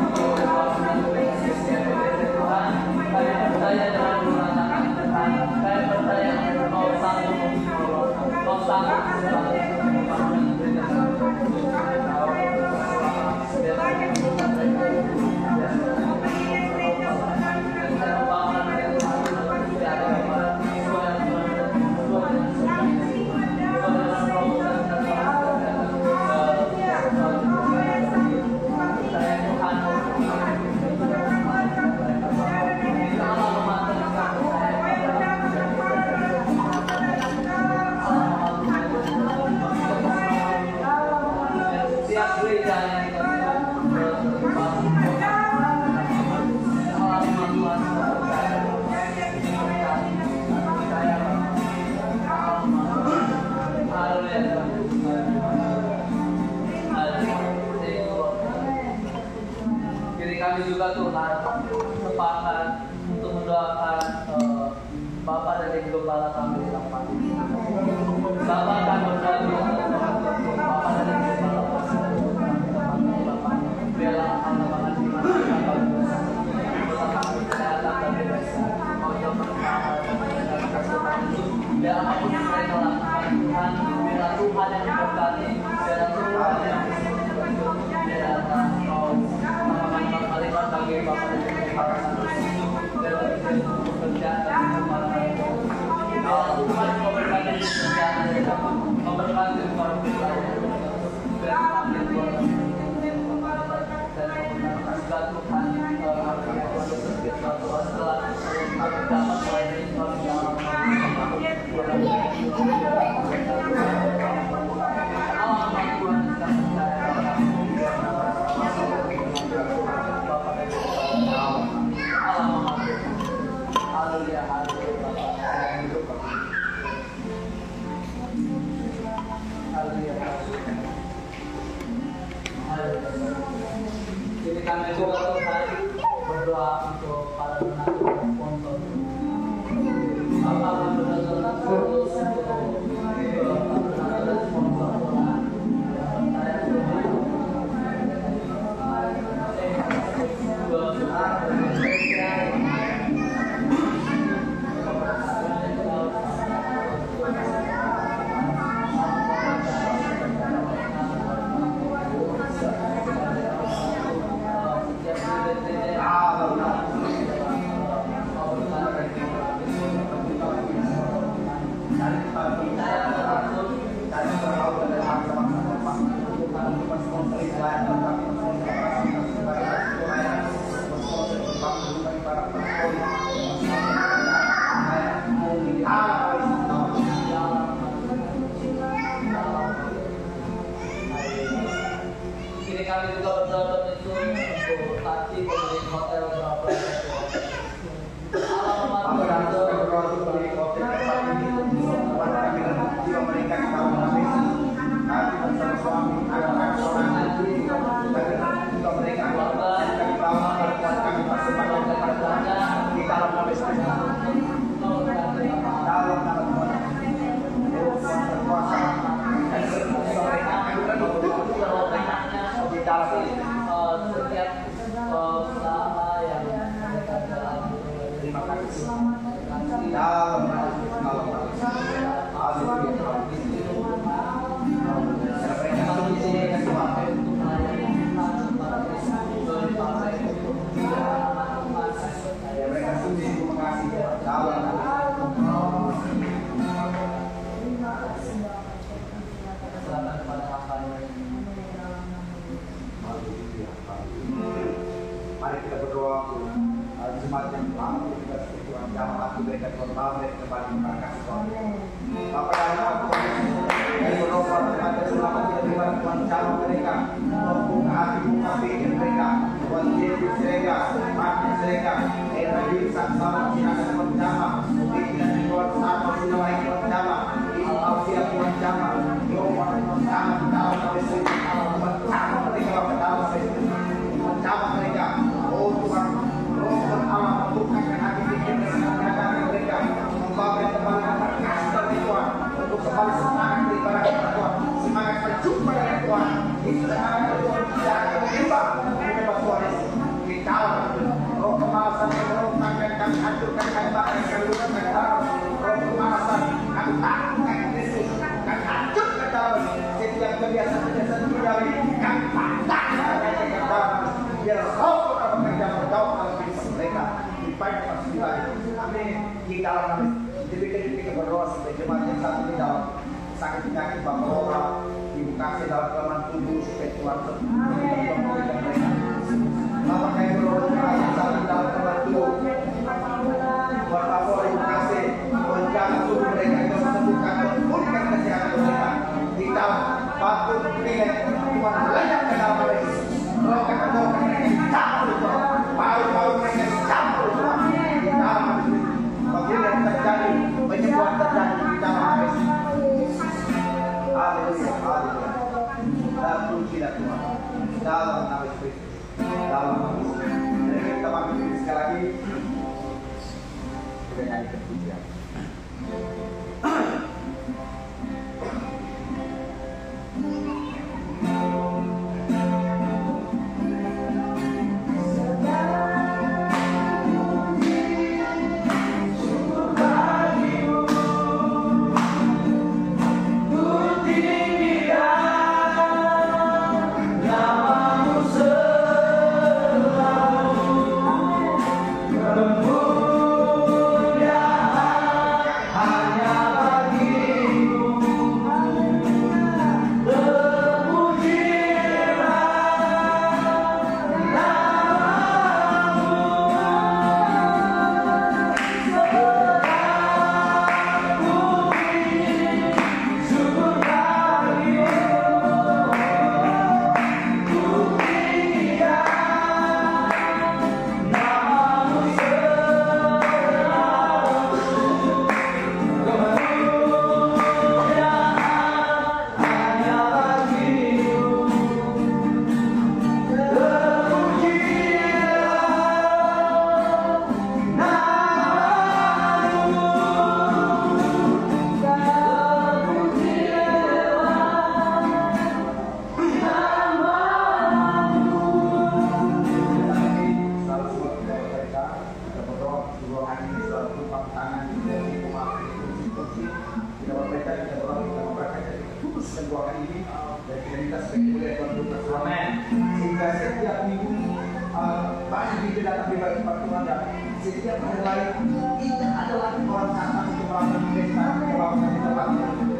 untuk pembangunan gereja Kristen Tuhan. Kami percaya dengan mengatakan Tuhan. Kami percaya Kau sanggup menolong. Kau sanggup pembangunan gereja kami juga Tuhan sepakat untuk mendoakan Bapak dan Ibu Gembala kami di lapangan. Bapak akan berdoa untuk Bapak dan Ibu Gembala kami di lapangan. Biarlah anak-anak di mana kesehatan dan bebas. Mau coba biar apapun yang mereka lakukan Tuhan, biarlah Tuhan yang memberkati, biarlah Tuhan yang biarlah bagi Bapak dan Ibu para dalam pekerjaan kalau Tuhan memberkati pekerjaan memberkati para pelayan dan Tuhan setelah dapat melayani Haleluya. Dalam nama Yesus, dalam nama Yesus. Haleluya. Mereka sungguh mereka Tuhan. Mereka sungguh mengasihi Tuhan. Dalam nama mari kita berdoa jemaat yang lama kita Tuhan jangan lagi mereka kembali kasih Tuhan. Bapak dan Ibu dari berdoa kepada selama tidak dimana Tuhan jalan mereka membuka hati buka pikir mereka Tuhan Yesus mereka mati mereka era bisa sama silakan Tuhan jama pikiran Tuhan sama silakan Tuhan jama ini ausia Tuhan jama Yohan Tuhan jama dalam nama Yesus Tuhan jama mereka Bapak dalam nama Yesus Tuhan jama mereka oh Tuhan roh Allah membukakan hati pikir mereka membawa kembali kasih dari Tuhan untuk kembali semangat daripada Tuhan semangat berjumpa dengan Tuhan itu semangat Tuhan tidak akan berubah menyebab Tuhan Yesus di dalam roh kemalasan roh tangan kami hancurkan kami bakar kami lupakan ke dalam roh kemalasan kami takutkan Yesus kami hancurkan dalam setiap kebiasaan-kebiasaan duniawi kami patahkan ke dalam biar roh Tuhan bekerja menjauh dalam kehidupan mereka di banyak masalah. Amin. Di dalam nama kita berdoa sebagai jemaat yang satu di dalam sakit penyakit Bapak orang Ibu kasih dalam kelemahan tubuh supaya Tuhan memulihkan mereka. Bapak kami berdoa jemaat yang satu di dalam kelemahan tubuh. Bapak Ibu kasih menjaga tubuh mereka dan sembuhkan dan pulihkan kesehatan mereka. Di dalam batu nilai Tuhan lenyap ke dalam mereka. Roh kata mereka dicampur Tuhan. Paru-paru mereka dicampur Tuhan. Di dalam apabila terjadi penyembuhan terjadi di dalam Yesus. Haleluya, haleluya. Dan pujilah Tuhan dalam nama Yesus. Dalam nama Yesus. Jadi kita bangkit sekali lagi. Kita nyanyikan pujian. Sehingga setiap minggu pagi kita datang di balik pertemuan dan setiap hari lain kita adalah orang datang untuk melakukan pesta melakukan di tempat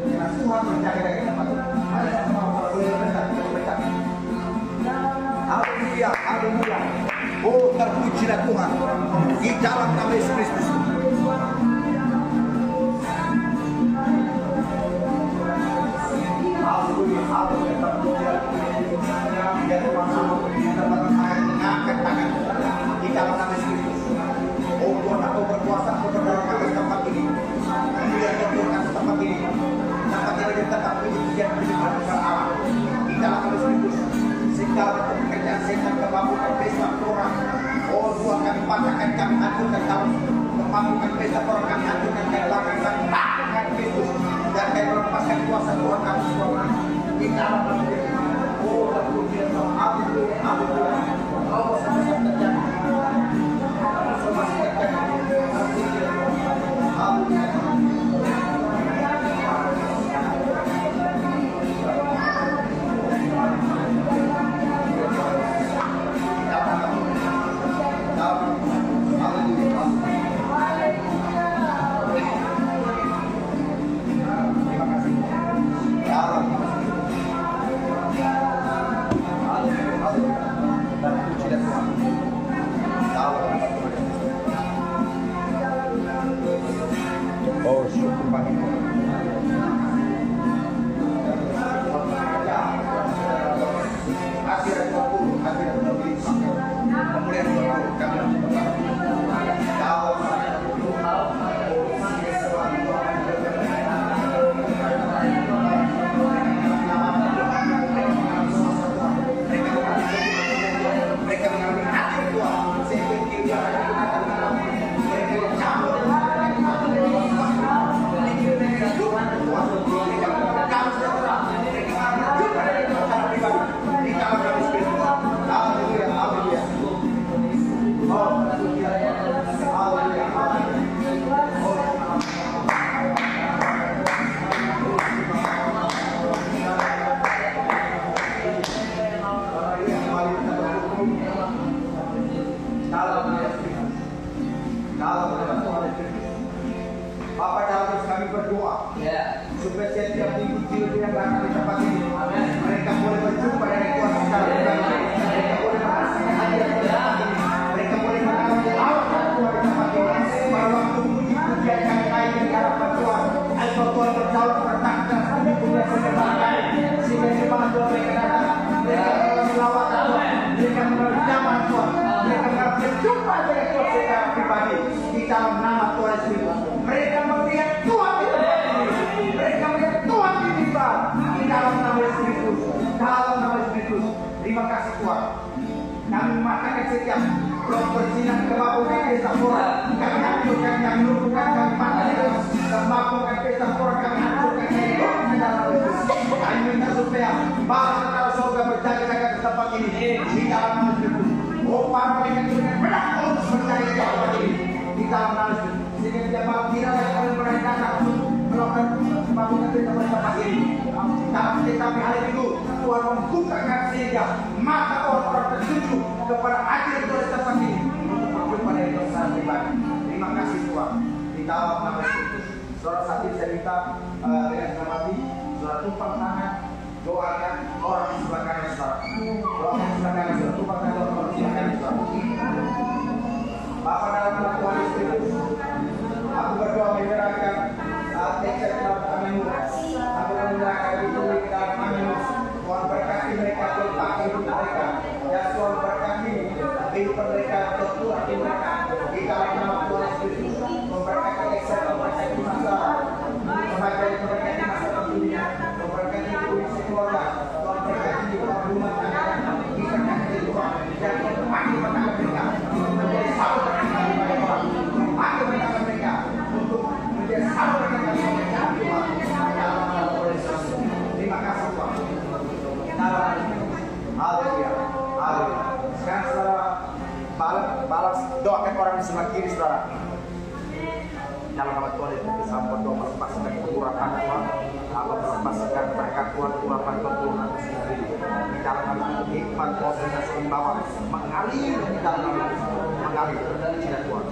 dengan Tuhan menjaga dari tempat ada semua orang boleh berkat berkat. Haleluya, haleluya. Oh terpujilah Tuhan di dalam nama Yesus Kristus. Haleluya, haleluya. Terpujilah biar Tuhan sama mengangkat tangan di dalam nama Yesus Kristus. Oh Tuhan aku berkuasa aku berdorong atas tempat ini. Biar Tuhan atas tempat ini. Tempat ini tetap puji-pujian kepada Allah di dalam nama Yesus Kristus. Segala pekerjaan setan kemampuan pesta orang. Oh Tuhan kami patahkan kami hancurkan tahun kemampuan pesta orang kami hancurkan kami lakukan takkan Kristus dan kami melepaskan kuasa Tuhan kami semua di dalam nama Yesus. Oh terpujian Tuhan. Haleluya, haleluya. Oh sama-sama terjadi. Sama-sama terjadi. pagi. Akhirat 20, akhirat 20, kemudian 20 kami mereka mengalami hati Tuhan, sehingga dia Bapak dalam terus kami berdoa supaya setiap minggu jiwa yang datang di tempat ini mereka boleh berjumpa dengan Tuhan secara pribadi. Mereka boleh merasakan hadirat Tuhan di tempat ini. Mereka boleh mengalami awal Tuhan di tempat ini. Pada waktu puji-pujian kami naik di hadapan Tuhan, engkau Tuhan berjauh bertakkan sampai punya penyembahan sehingga semangat Tuhan mereka datang. Mereka melawat Tuhan, mereka mengerjakan Tuhan, mereka berjumpa dengan Tuhan secara pribadi di dalam nama Tuhan Yesus. Mereka melihat Tuhan di tempat ini. Mereka melihat Tuhan di dalam nama Yesus Kristus. Dalam nama Yesus Kristus. Terima kasih Tuhan. Kami memakai setiap blok persinan kemampuan desa Pora. Kami hancurkan, kami lumpuhkan, kami matakan kemampuan desa Pora. Kami hancurkan, kami lumpuhkan di dalam nama Yesus. Kami minta supaya Bapa Tentara Surga berjaga-jaga di tempat ini di dalam nama Yesus. Oh, para mereka dengan benar terus berjaga di tempat ini di dalam nama Yesus. Sehingga tidak mau tidak lagi oleh mereka untuk melakukan pembangunan di tempat ini. Tetapi hari itu Tuhan membukakan sehingga mata orang-orang tertuju kepada akhir Tuhan tempat ini untuk berjumpa dengan Tuhan secara pribadi. Terima kasih Tuhan di dalam nama Yesus. Saudara saat ini saya minta dengan senang hati saudara tumpang tangan doakan orang di sebelah kanan saudara. Doakan di sebelah kanan saudara, tumpang tangan orang di sebelah kanan saudara. Bapa dalam nama Tuhan Yesus, aku berdoa menyerahkan tekstur dalam tangan-Mu. Aku menyerahkan itu di dalam tangan-Mu. Tuhan berkati mereka, Tuhan pakai hidup mereka. Ya Tuhan berkati kehidupan mereka, Tuhan hati mereka. Di dalam nama Tuhan Yesus, memberkati tekstur, memberkati masalah, memberkati masalah dunia, memberkati hidup keluarga. Tuhan berkati di rumah tangga, diberkati Tuhan. Dan Tuhan pakai tangga mereka menjadi sahabat mereka, pakai mereka untuk menjadi sahabat mereka. Terima kasih Tuhan. Haleluya. Haleluya. Sekarang saudara balas doakan orang di sebelah kiri saudara. Dalam nama Tuhan itu bisa berdoa melepaskan kekurangan Tuhan, melepaskan berkat Tuhan, urapan Tuhan atas diri. Di dalam nama itu hikmat kuasa dan seimbang mengalir di dalam nama itu, mengalir tidak Tuhan.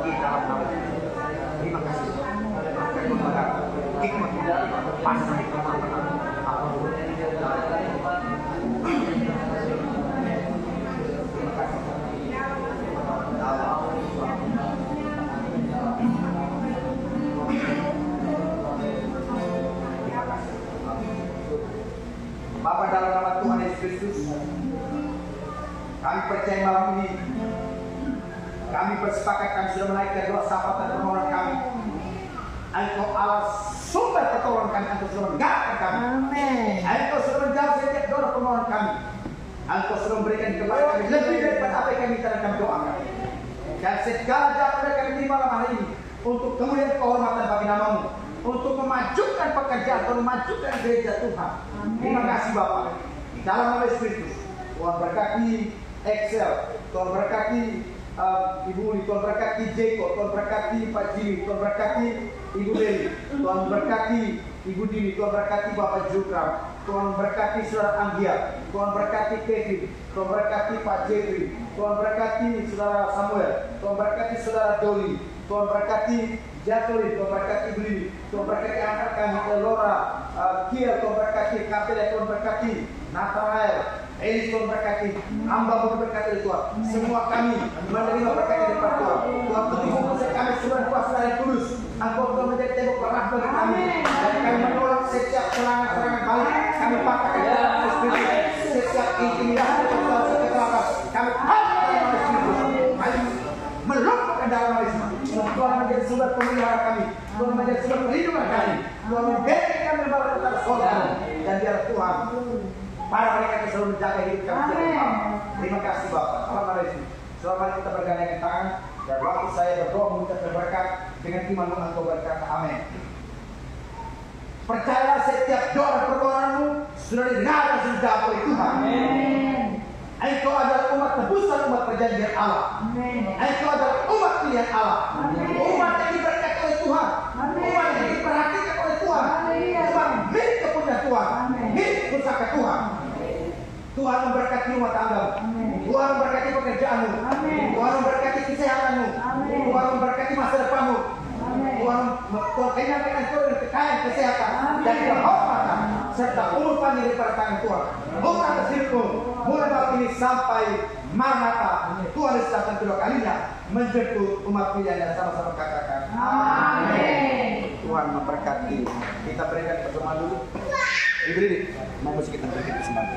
Di dalam nama itu. Terima kasih. Hikmat pasti hikmat. Bapa dalam nama Tuhan Yesus Kristus, kami percaya malam ini, kami bersepakat, kami sudah menaikkan doa syafaat dan permohonan kami. Engkau Allah sumber pertolongan kami, Engkau sudah menggerakkan kami. Amin. Engkau sudah menjawab setiap doa permohonan kami. Engkau sudah memberikan kepada kami lebih daripada apa yang kami telah doakan. Dan segala jalan yang kami terima malam hari ini untuk kemudian kehormatan bagi nama-Mu, untuk memajukan pekerjaan, untuk memajukan gereja Tuhan. Terima kasih Bapak. Di dalam nama Yesus Kristus, Tuhan berkati Excel, Tuhan berkati Ibu Uli, Tuhan berkati Jeko, Tuhan berkati Pak Jimmy, Tuhan berkati Ibu Deli, Tuhan berkati Ibu Dini, Tuhan berkati Bapak Jukram, Tuhan berkati Saudara Anggia, Tuhan berkati Kevin, Tuhan berkati Pak Jeffrey, Tuhan berkati Saudara Samuel, Tuhan berkati Saudara Doli, Tuhan berkati Jacqueline, Tuhan berkati Beli, Tuhan berkati anak kami Elora, Kia, Tuhan berkati Kapel, Tuhan berkati Nathanael, Elis, Tuhan berkati hamba berkati Tuhan. Semua kami menerima berkat dari Tuhan. Tuhan tutup kami semua kuasa dari kudus. Engkau telah menjadi tembok intimidasi kekerasan. Kami melumpuhkan dalamalisme. Tuhan menjadi sumber pemelihara kami. Tuhan menjadi sumber perlindungan kami. Tuhan memberikan kami balas atas sorga. Dan biar Tuhan para mereka yang selalu menjaga hidup kami. Terima kasih Bapak. Assalamualaikum. Selamat kita bergandengan tangan. Dan waktu saya berdoa minta berkat dengan iman Engkau berkata amin. Percayalah setiap doa dan permohonanmu sudah didengar dan sudah dijawab oleh Tuhan. Engkau adalah umat tebusan, umat perjanjian Allah. Engkau adalah umat pilihan Allah. Umat yang diberkati oleh Tuhan. Umat yang diperhatikan oleh Tuhan. Umat milik kepunyaan Tuhan. Milik pusaka Tuhan. Tuhan memberkati rumah tanggamu. Tuhan memberkati pekerjaanmu. Tuhan memberkati kesehatanmu. Tuhan memberkati masa depanmu. Tuhan kenyangkan engkau dengan kekayaan kesehatan dan kehormatan serta umur panjang daripada tangan Tuhan. Umur atas hidupmu mulai waktu ini sampai Maranatha. Tuhan datang kedua kalinya menjemput umat pilihan dan sama-sama katakan amin. Tuhan memberkati. Kita berikan persembahan dulu. Diberi mau musik kita berikan persembahan.